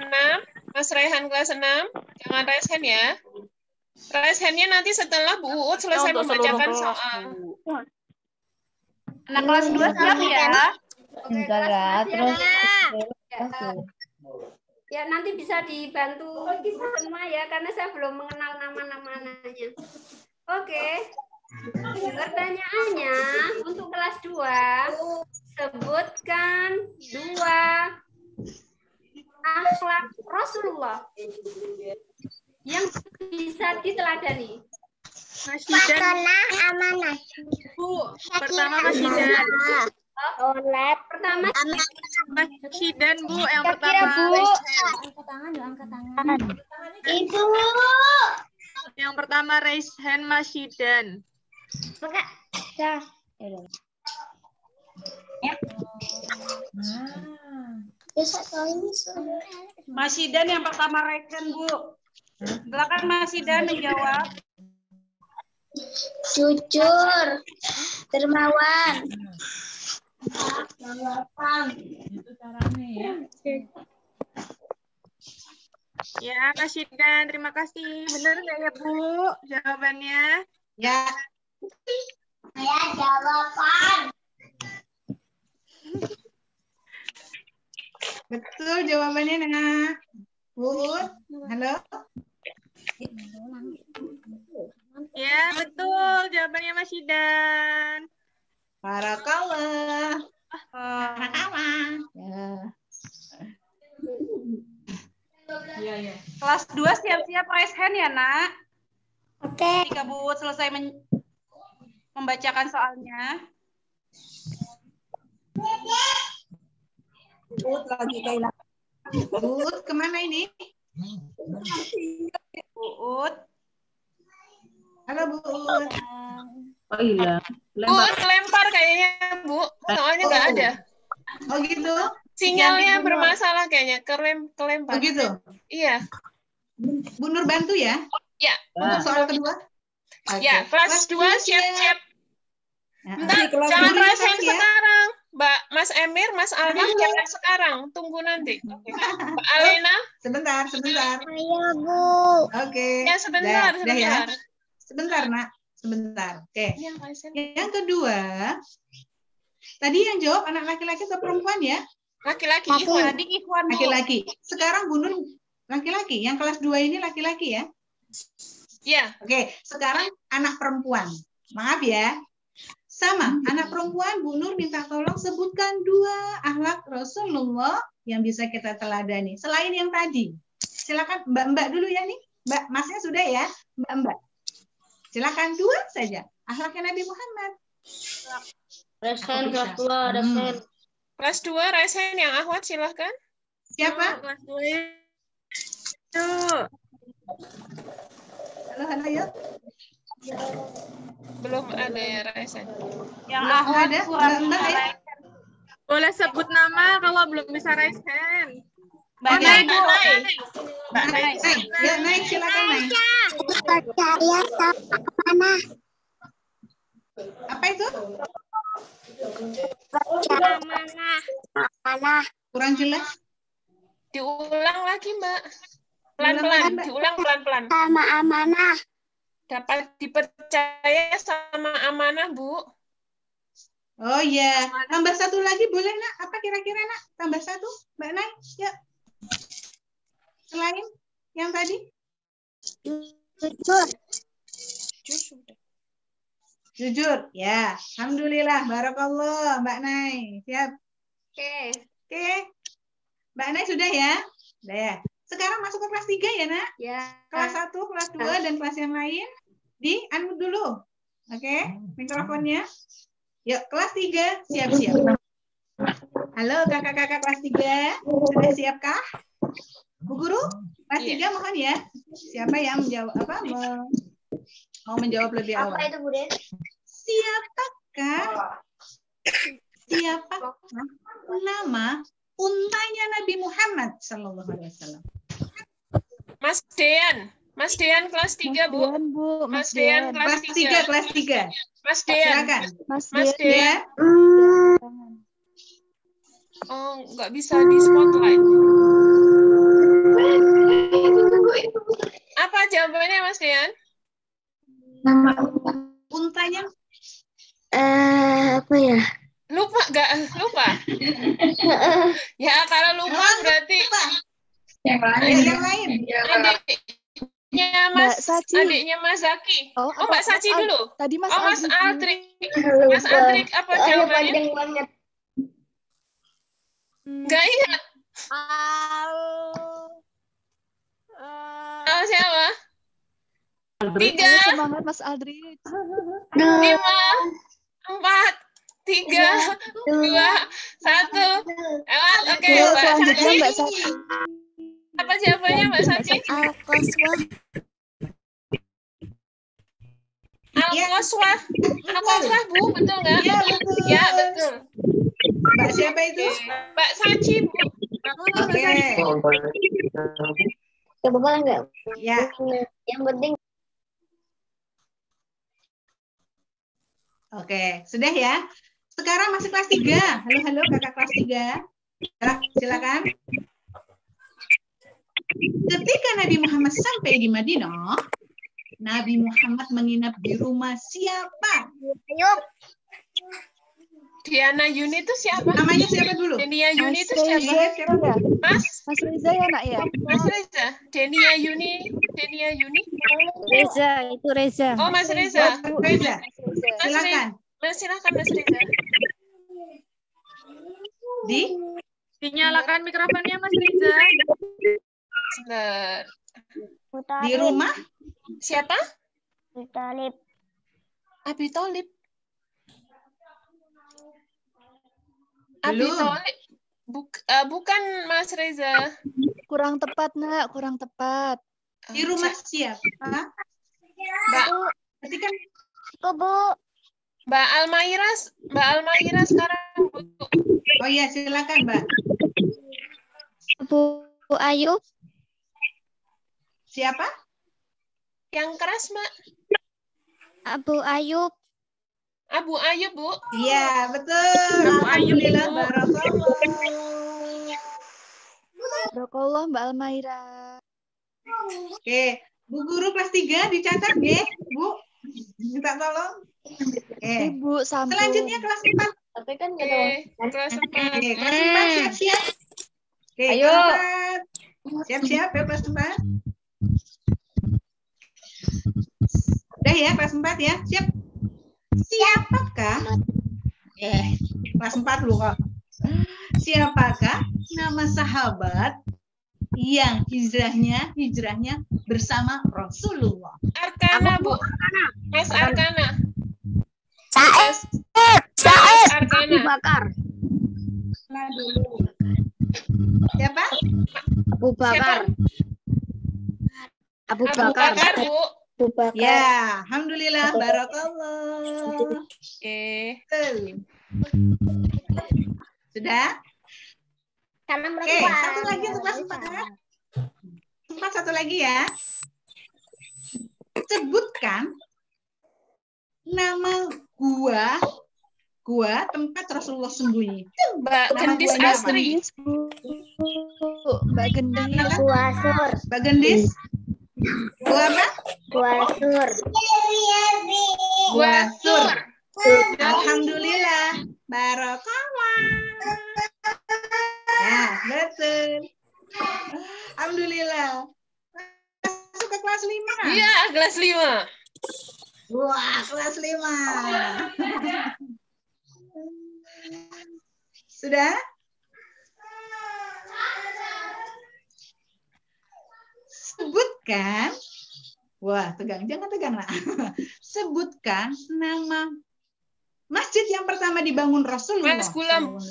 Mas Rehan kelas 6, jangan raise hand ya. Raise hand-nya nanti setelah Bu Uut selesai membacakan soal. Anak kelas 2 siap ya? Oke, kelas 2 siap. Ya, nanti bisa dibantu semua ya, karena saya belum mengenal nama-nama anaknya. Oke. Pertanyaannya untuk kelas 2, sebutkan 2 akhlak Rasulullah yang bisa diteladani. Masyidan. Amanah. Bu, pertama Masyidan. Sholat. Pertama, Masyidan, Bu, yang pertama. Angkat tangan. Ibu. Yang pertama raise hand Masyidan. Maka. Ya. Masyidan yang pertama reken, Bu. Silakan Masyidan menjawab. Jujur. Dermawan. Ya, Masyidan, terima kasih. Benar nggak ya, Bu, jawabannya? Ya. Saya jawaban. Betul jawabannya, Nak. Bu Uut, halo. Ya, betul. Jawabannya Masyidan. Barakallah. Barakallah. Ya. Kelas 2 siap-siap raise hand ya, Nak. Oke. Ketika Bu Uut selesai membacakan soalnya. Bu Uut kemana ini? Bu Uut. Halo Bu Uut. Oh iya. Bu, kelempar kayaknya, Bu. Soalnya nggak ada. Oh gitu. Sinyalnya bermasalah kayaknya, kelempar. Oh gitu. Iya. Bu Nur bantu ya. Ya. Untuk soal kedua. Ya, kelas 2 siap-siap. Bentar, Kelas jangan dua raise hand ya. sekarang. Mbak Mas Emir, Mas Alman, jangan sekarang. Tunggu nanti. Oke. Mbak Alena. Sebentar. Ayo, Bu. Oke. Ya, sebentar, Dah ya. sebentar. Sebentar, Nak. Sebentar. Oke. Yang resen. Yang kedua, tadi yang jawab anak laki-laki atau perempuan ya? Laki-laki, Laki. Ikhwan. Tadi Ikhwan, Bu. Laki-laki. Sekarang Bu Nur laki-laki. Yang kelas 2 ini laki-laki ya? Ya, Oke, sekarang anak perempuan. Maaf ya. Sama, anak perempuan Bu Nur minta tolong sebutkan 2 akhlak Rasulullah yang bisa kita teladani. Selain yang tadi. Silakan Mbak-mbak dulu ya nih. Mbak, Masnya sudah ya? Mbak-mbak. Silakan 2 saja. Akhlaknya Nabi Muhammad. Resen Aku kelas bisa. 2, resen. kelas 2 resen yang Ahwat silahkan. Siapa? Kelas 2 itu. Halo, yuk. Belum ada ya resen. Yang Belum Ahmad ada. kurang Mbak, ya? Boleh sebut nama kalau belum bisa resen. Mbak Oke. Nay, Bu. Mbak Nay. Naik, ya naik, silakan naik. Percaya sama mana? Apa itu? Percaya mana? Kurang jelas. Diulang lagi, Mbak. Diulang Pelan-pelan, lagi, Mbak. diulang pelan-pelan. Sama amanah. Dapat dipercaya sama amanah, Bu. Oh iya, tambah 1 lagi boleh nak? Apa kira-kira nak? Tambah 1, Mbak Nay, yuk. Selain yang tadi? Jujur. Jujur, ya. Alhamdulillah, barakallah, Mbak Nay. Siap. Oke. Oke. Mbak Nay sudah ya? Sudah ya. Sekarang masuk ke kelas 3 ya nak? Ya. Kelas 1, kelas 2, dan kelas yang lain. Di-unmute dulu. Oke, mikrofonnya. Yuk, kelas 3, siap-siap. Halo kakak-kakak kelas 3, sudah siapkah? Bu Guru, kelas 3 mohon ya. Siapa yang menjawab mau menjawab lebih awal? Apa itu, Bude? Siapakah nama untanya Nabi Muhammad sallallahu alaihi wasallam? Mas Dean kelas 3, Bu. Mas Dean kelas Kelas 3. 3. Mas Dean. Silakan. Mas Ya. Dean. Oh, nggak bisa di spotlight. Apa jawabannya, Mas Dean? Nama Untanya apa ya? Lupa nggak? Lupa. Ya, kalau lupa berarti yang lain. Adiknya Mas Zaki. Oh, Mbak Saci dulu. Tadi Mas Oh, Mas Aldrik. Aldrik. Mas Aldrik, apa jawabannya? Panjang banget. Nggak ingat. Oh, siapa? 3, Semangat Mas Aldrik. 5, 4, 3, 2, 1. Lewat. Oke, Mbak Selanjutnya Saci. Mbak Saci. Apa jawabannya, Mbak Saci? Al-Qaswah. Al-Qaswah. Al-Qaswah, Bu, betul nggak? Ya, betul. Ya, betul. Mbak siapa itu? Mbak Saci, Bu. Oke. Coba enggak? Ya. Yang penting Oke, sudah ya. Sekarang masih kelas 3. Halo kakak kelas 3. Silakan. Ketika Nabi Muhammad sampai di Madinah, Nabi Muhammad menginap di rumah siapa? Ayub. Diana Yuni itu siapa? Namanya siapa dulu? Denia Yuni itu Mas siapa? Reza ya? Mas? Mas Reza ya nak ya? Mas Reza. Denia Yuni. Reza, itu Reza. Oh, Mas Reza. Reza. Mas Silakan. Silakan, Mas Reza. Dinyalakan mikrofonnya Mas Riza. Sebentar. Di rumah Siapa? Talib. Abi Tholib. Abi Belum. Tholib. Bukan Mas Reza. Kurang tepat nak, kurang tepat. di rumah siapa? Mbak Ketika Bu. Mbak Almaira sekarang, Bu. Oh iya, silakan, Mbak. Bu Ayub. Siapa? Yang keras, Mbak. Abu Ayub. Abu Ayub, Bu. Iya, betul. Abu Ayub, Alhamdulillah, Bu. barakallah. Barakallah Mbak Almaira. Oke, Bu Guru kelas 3 dicatat nggih, Bu? Minta tolong. Oke. Ibu sambung. Selanjutnya kelas 4. Tapi kan nggak Oke, ada kelas 4. Oke, kelas 4 siap-siap. Oke, Ayo. kelas 4. Siap-siap ya kelas 4. Udah ya kelas 4 ya. Siap. Siapakah? Kelas 4 lu kok. Siapakah nama sahabat yang hijrahnya bersama Rasulullah? Arkana, Bu. Mas Arkana. Said. Mas Arkana. Bakar. Siapa? Abu Bakar. Abu Abu Bakar. Bakar, Bu. Abu Bakar. Ya, alhamdulillah, barakallah. Oke. Sudah? Karena Oke, satu lagi untuk kelas 4. Satu lagi ya. Sebutkan nama gua tempat Rasulullah sembunyi. Mbak Nama Gendis guanya apa? Astri. Mbak Gendis. Gua Sur. Mbak Gendis? Gua apa? Gua Sur. Gua Sur. Alhamdulillah. Barakallah. Ya, betul. Alhamdulillah. Masuk ke kelas 5. Iya, kelas 5. Wah, kelas 5. Sudah? Sebutkan. Wah, tegang. Jangan tegang, nak. Sebutkan nama masjid yang pertama dibangun Rasulullah. Mas Gulam, Bu.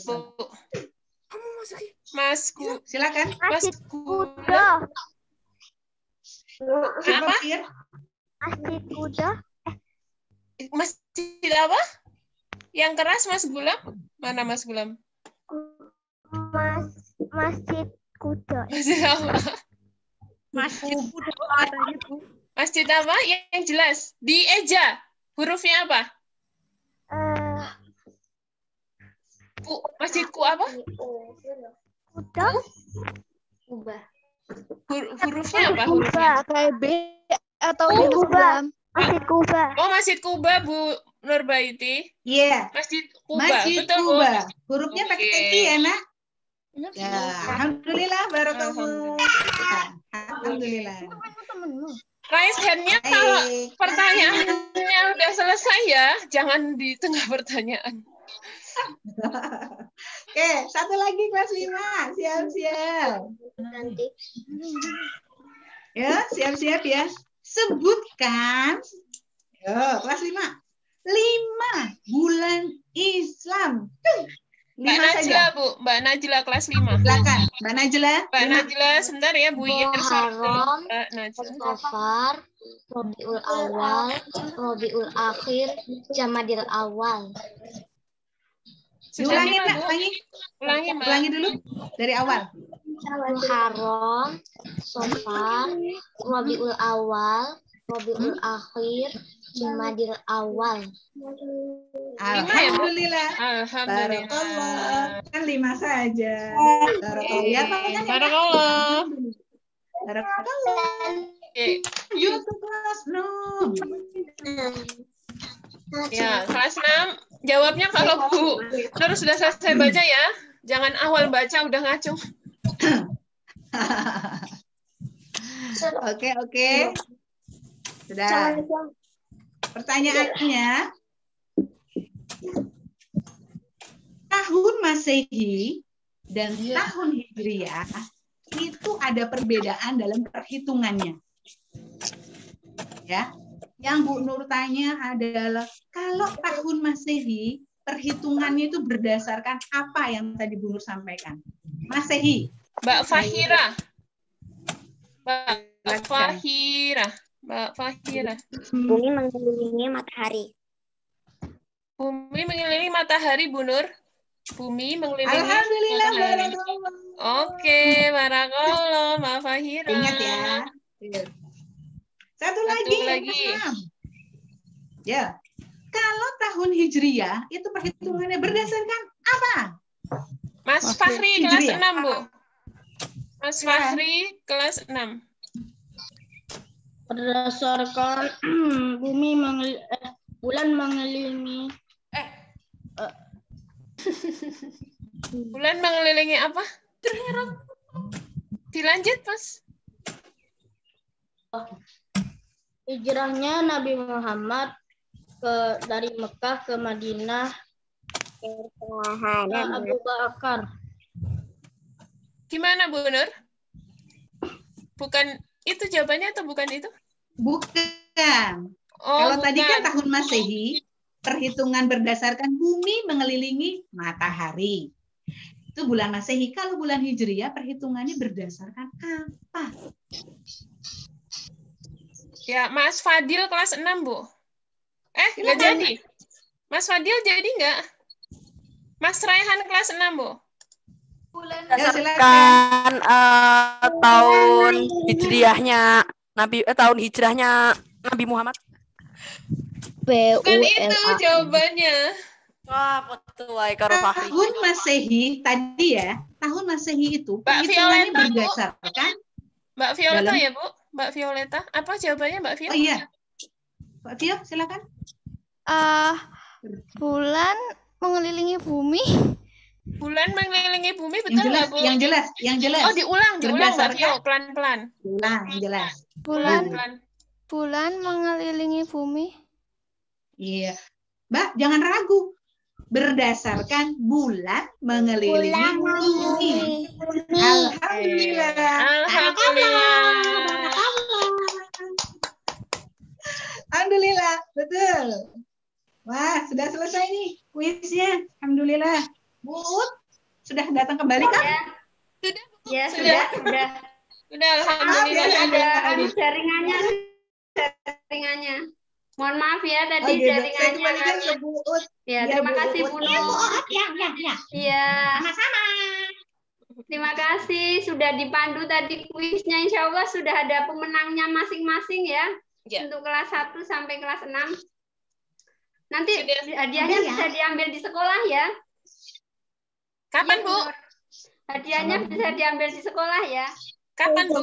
Mas Gulam. Silakan. Mas Kuda. Siapa? Fir? Masjid Kuda. Masjid apa? Yang keras Mas Gulam? Mana Mas Gulam? Masjid Kuda. Masjid apa? Masjid Kuda katanya, Bu. Masjid apa? Yang jelas. Di eja. Hurufnya apa? Ku. Masjidku apa? Kuda. ubah. Hurufnya apa? Kuba, Hurufnya? kayak B atau Oh, D Mas Kuba. Bram? Masjid Kuba. Oh, Masjid Kuba, Bu Nurbaiti. Iya. Masjid Kuba. Masjid Betul, Bu. Kuba. Hurufnya pakai Oke. kaki ya, nak? Ya, alhamdulillah, barakallah. Alhamdulillah. Raise hand-nya kalau Baik. pertanyaannya udah selesai ya. Jangan di tengah pertanyaan. Oke, satu lagi kelas 5. Siap-siap. Nanti. Ya, siap-siap ya. Sebutkan. Yo, kelas 5. 5 bulan Islam. Mbak 5 Najla, saja. Bu. Mbak Najla kelas 5. Silakan, Mbak Najla. Mbak 5. Najla, sebentar ya, Bu. Ya, Muharram. Mbak Najla. Safar, Rabiul Awal, Rabiul Akhir, Jamadil Awal. Sudah Diulangi, 5, Mbak. Bu. Ulangi. Ulangi, Mbak. Ulangi dulu dari awal. Muharram, Safar, Rabiul Awal, Rabiul Akhir, Jamadil Awal. Alhamdulillah. Alhamdulillah. Barakallah. Kan 5 saja. Barakallah. Ya, pertanyaan. Barakallah. Barakallah. Oke. Lanjut ke kelas 6. Ya, kelas 6. Jawabnya kalau Bu Nur sudah selesai baca ya. Jangan awal baca udah ngaco. Oke. Sudah. Pertanyaannya, tahun Masehi dan tahun Hijriah itu ada perbedaan dalam perhitungannya. Ya. Yang Bu Nur tanya adalah kalau tahun Masehi perhitungannya itu berdasarkan apa yang tadi Bu Nur sampaikan? Masehi. Mbak Fahira. Mbak Fahira. Mbak Fahira. Bumi mengelilingi matahari. Bumi mengelilingi matahari, Bu Nur. Bumi mengelilingi Alhamdulillah. matahari. Barakallah. Oke, barakallah, Mbak Fahira. Ingat ya. Satu lagi. Ya. Kalau tahun Hijriah itu perhitungannya berdasarkan apa? Mas Fahri kelas Hijriah. 6, Bu. Mas Fahri kelas 6. Berdasarkan bulan mengelilingi Bulan mengelilingi apa? Dilanjut, Mas. hijrahnya Nabi Muhammad dari Mekah ke Madinah ke Abu Bakar. Gimana, Bu Nur? Bukan itu jawabannya atau bukan itu? Bukan. Oh, Kalau tadi kan bukan. tahun Masehi, perhitungan berdasarkan bumi mengelilingi matahari. Itu bulan Masehi. Kalau bulan Hijriah, perhitungannya berdasarkan apa? Ya, Mas Fadil kelas 6, Bu. Nggak jadi. Mas Fadil jadi nggak? Mas Raihan kelas 6, Bu. Ya, silakan. Berdasarkan tahun hijrahnya Nabi Muhammad. Bukan itu jawabannya. Wah, betul karo Fahri. Tahun Masehi tadi ya, tahun Masehi itu Mbak perhitungannya Violeta, Bu. berdasarkan. Mbak Violeta Dalam- ya, Bu? Mbak Violeta. Apa jawabannya, Mbak Violeta? Oh iya, Mbak Tio, silakan. Bulan mengelilingi bumi. Bulan mengelilingi bumi, Yang betul jelas, nggak, Bu? yang jelas, yang jelas. Oh, diulang, Mbak Berdasarkan- Vio. Pelan-pelan. Ulang, yang jelas. Bulan Pelan-pelan. bulan mengelilingi bumi. Iya, Mbak, jangan ragu. Berdasarkan bulan mengelilingi bumi. Alhamdulillah. Alhamdulillah. Alhamdulillah, betul. Wah, sudah selesai nih kuisnya. Alhamdulillah. Bu, sudah datang kembali kan? Ya, Sudah. sudah. Sudah, Maaf ya, alhamdulillah. Ada jaringannya. Mohon maaf ya tadi Oh, gitu. Saya jaringannya. kembalikan ke Bu Ut. Ya, Ya, terima Bu kasih Ut. Bu Iya, Bu Nur. Ut. Ya. Iya. Sama-sama. Terima kasih sudah dipandu tadi kuisnya. Insya Allah sudah ada pemenangnya masing-masing ya. Ya. Untuk kelas 1 sampai kelas 6. Nanti Sudah. hadiahnya bisa diambil di sekolah ya. Kapan, Bu? Hadiahnya bisa diambil di sekolah ya. Kapan, Bu?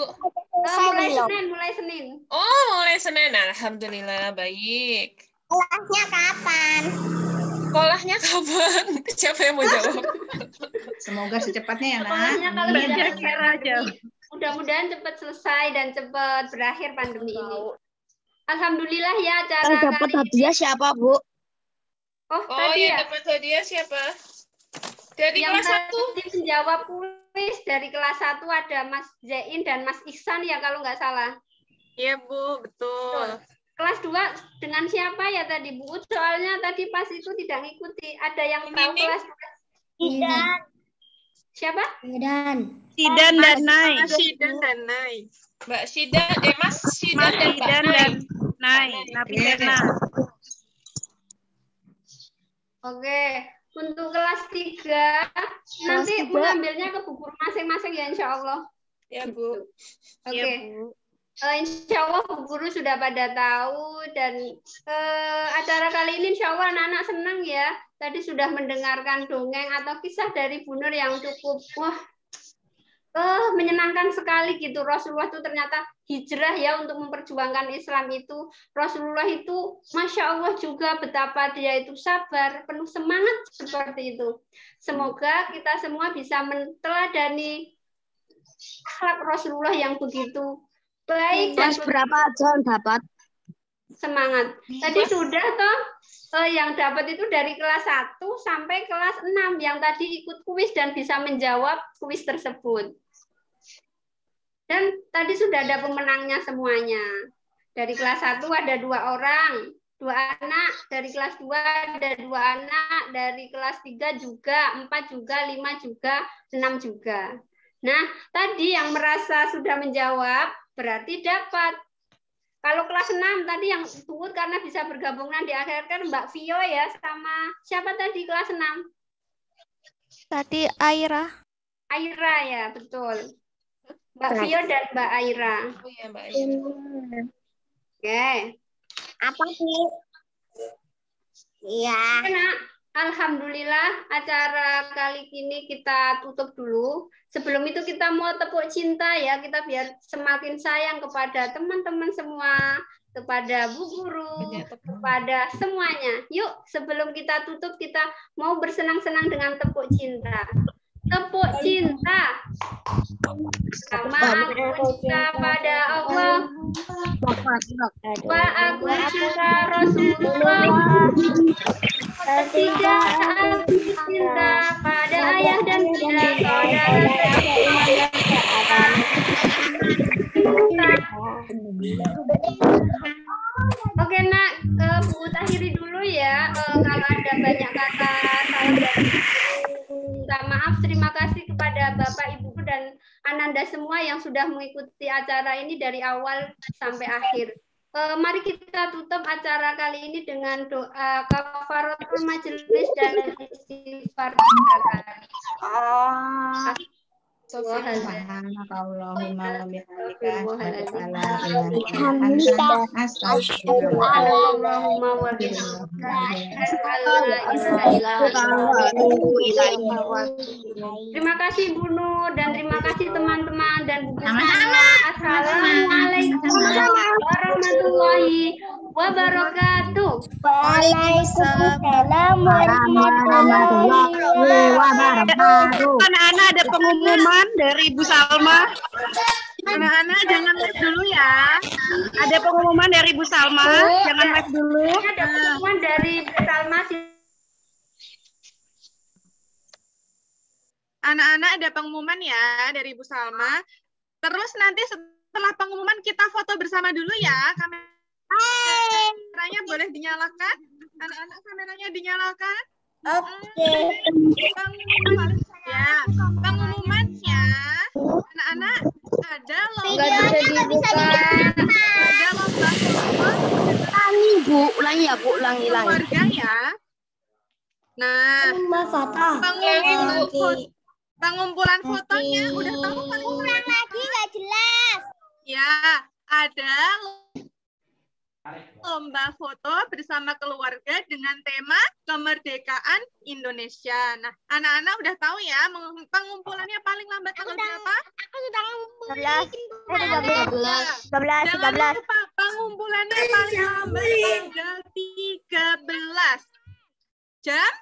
Mulai Senin. Oh, mulai Senin. Alhamdulillah, baik. Kelasnya kapan? Sekolahnya kapan? Siapa yang mau jawab? Semoga secepatnya ya, Nak. Sekolahnya kalau Amin. tidak Kira-kira aja. mudah-mudahan cepat selesai dan cepat berakhir pandemi ini. Alhamdulillah ya acara Yang dapat kali ini. hadiah siapa, Bu? Oh, Oh, tadi yang ya. dapat hadiah siapa? Dari Yang kelas 1. tadi menjawab kuis dari kelas 1 ada Mas Zain dan Mas Ihsan ya kalau nggak salah. Iya, Bu, betul. Kelas 2 dengan siapa ya tadi Bu? Soalnya tadi pas itu tidak ngikuti. Ada yang tahu Ini. kelas Sidan. siapa? Sidan dan Nai. Sidan dan Nai. Mbak Sida, Mas Sida Mas dan Mbak Sidan Nai. dan Nai. Napitena. Oke. Untuk kelas 3 nanti mengambilnya ke buku masing-masing ya insya Allah. Ya, Bu. Oke. Iya, Bu. Insya Allah Bu Guru sudah pada tahu dan acara kali ini insya Allah anak-anak senang ya. Tadi sudah mendengarkan dongeng atau kisah dari Bu Nur yang cukup menyenangkan sekali gitu. Rasulullah itu ternyata hijrah ya untuk memperjuangkan Islam itu. Rasulullah itu Masya Allah juga betapa dia itu sabar, penuh semangat seperti itu. Semoga kita semua bisa meneladani akhlak Rasulullah yang begitu baik dan Kelas berapa aja yang dapat? semangat. Tadi sudah toh yang dapat itu dari kelas 1 sampai kelas 6 yang tadi ikut kuis dan bisa menjawab kuis tersebut. Dan tadi sudah ada pemenangnya semuanya. Dari kelas 1 ada 2 orang, 2 anak, dari kelas 2 ada 2 anak, dari kelas 3 juga, 4 juga, 5 juga, 6 juga. Nah, tadi yang merasa sudah menjawab berarti dapat. Kalau kelas 6 tadi yang Bu karena bisa bergabungan di akhir kan Mbak Vio ya sama siapa tadi kelas 6? Tadi Aira. Aira ya, betul. Mbak Vio dan Mbak Aira. Oh ya, Mbak Aira. Oke. Apa sih? Iya. Nak, Alhamdulillah acara kali ini kita tutup dulu. Sebelum itu kita mau tepuk cinta ya, kita biar semakin sayang kepada teman-teman semua, kepada Bu Guru, kepada semuanya. Yuk, sebelum kita tutup kita mau bersenang-senang dengan tepuk cinta. Tepuk cinta. Sama aku cinta pada Allah. Aku cinta Rasulullah. Ketiga aku cinta pada ayah dan bunda saudara. Oke nak, Bu akhiri dulu ya. Kalau ada banyak kata salah dari minta maaf. Terima kasih kepada Bapak, Ibu, dan Ananda semua yang sudah mengikuti acara ini dari awal sampai akhir. Mari kita tutup acara kali ini dengan doa kafaratul majelis dan istighfar. Allahumma wa bihamdika asyhadu an la Terima kasih Bu Nur dan terima kasih teman-teman dan Bu Guru. Assalamualaikum warahmatullahi wabarakatuh. Waalaikumsalam warahmatullahi wabarakatuh. Anak-anak ada pengumuman dari Bu Salma. Anak-anak jangan live dulu ya. Ada pengumuman dari Bu Salma. Jangan live dulu. Ada pengumuman dari Bu Salma. Anak-anak ada pengumuman ya dari Bu Salma. Terus nanti setelah pengumuman kita foto bersama dulu ya. Kameranya boleh dinyalakan? Anak-anak kameranya dinyalakan? Oke. Ya, pengumumannya anak-anak ada lomba. Nggak bisa dibuka. Ada lomba foto. Ulangi Bu, ulangi ya Bu, ulangi. Keluarga ya. Nah, pengumpulan fotonya udah tahu kan? Ulang lagi nggak jelas. Ya, ada lomba foto bersama keluarga dengan tema kemerdekaan Indonesia. Nah, anak-anak udah tahu ya pengumpulannya paling lambat tanggal berapa? Aku sudah 13. Jangan lupa pengumpulannya paling lambat tanggal 13 jam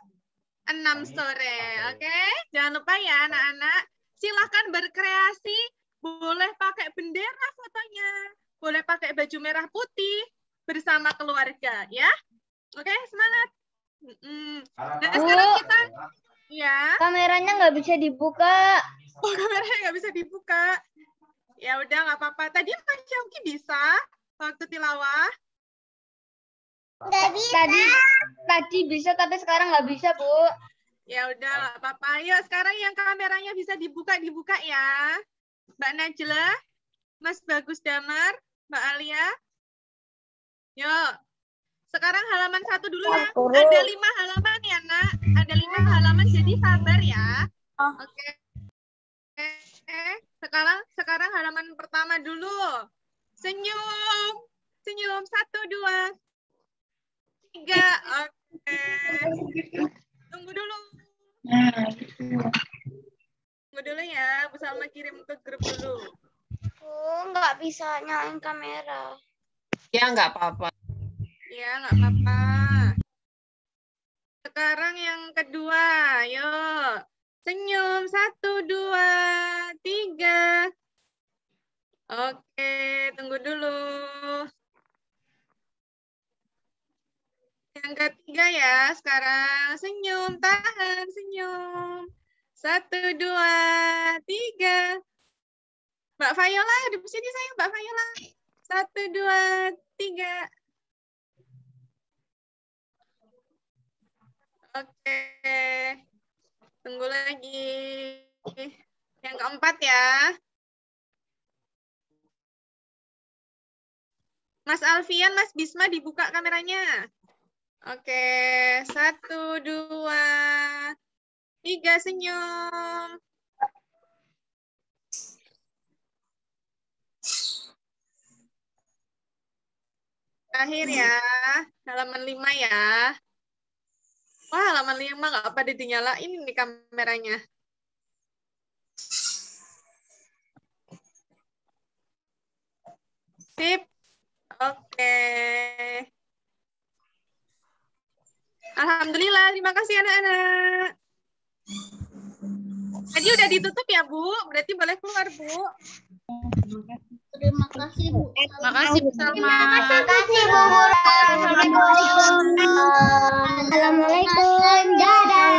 6 sore. Oke? Jangan lupa ya anak-anak. Silahkan berkreasi. Boleh pakai bendera fotonya. Boleh pakai baju merah putih bersama keluarga ya. Oke, semangat. Nah, sekarang kita ya. Kameranya nggak bisa dibuka. Oh, kameranya nggak bisa dibuka. Ya udah nggak apa-apa. Tadi Mas Syauki bisa waktu tilawah. Nggak bisa. Tadi bisa tapi sekarang nggak bisa Bu. Ya udah nggak apa-apa. Yuk sekarang yang kameranya bisa dibuka ya. Mbak Najla, Mas Bagus Damar, Mbak Alia. Yuk. Sekarang halaman 1 dulu ya. Ada 5 halaman ya, Nak. Ada 5 halaman, jadi sabar ya. Oke. Sekarang halaman pertama dulu. Senyum. Senyum 1, 2, 3. Oke. Tunggu dulu. Tunggu dulu ya. Bu Salma kirim ke grup dulu. Nggak bisa nyalain kamera. Ya, nggak apa-apa. Ya, nggak apa-apa. Sekarang yang kedua. Yuk. Senyum. 1, 2, 3. Oke. Tunggu dulu. Yang ketiga ya. Sekarang senyum. Tahan. Senyum. 1, 2, 3. Mbak Viola, di sini sayang Mbak Viola. 1, 2, 3. Oke. Tunggu lagi. Yang keempat ya. Mas Alfian, Mas Bisma dibuka kameranya. Oke. 1, 2, 3 senyum. Terakhir ya, halaman 5 ya. Wah, halaman 5 nggak pada dinyalain ini kameranya. Sip. Oke. Alhamdulillah, terima kasih anak-anak. Tadi udah ditutup ya, Bu? Berarti boleh keluar, Bu. Terima kasih, Bu. Terima kasih, Bu Salma. Terima kasih, Bu Guru. Assalamualaikum. Dadah.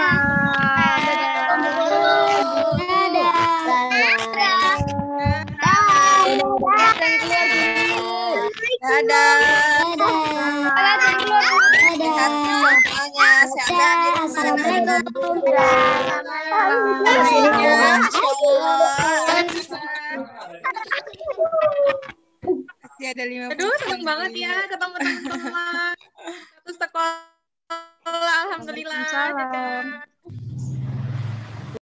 Dadah. Ada 5. Aduh, senang banget ya ketemu teman-teman. Satu sekolah. Alhamdulillah. Dadah.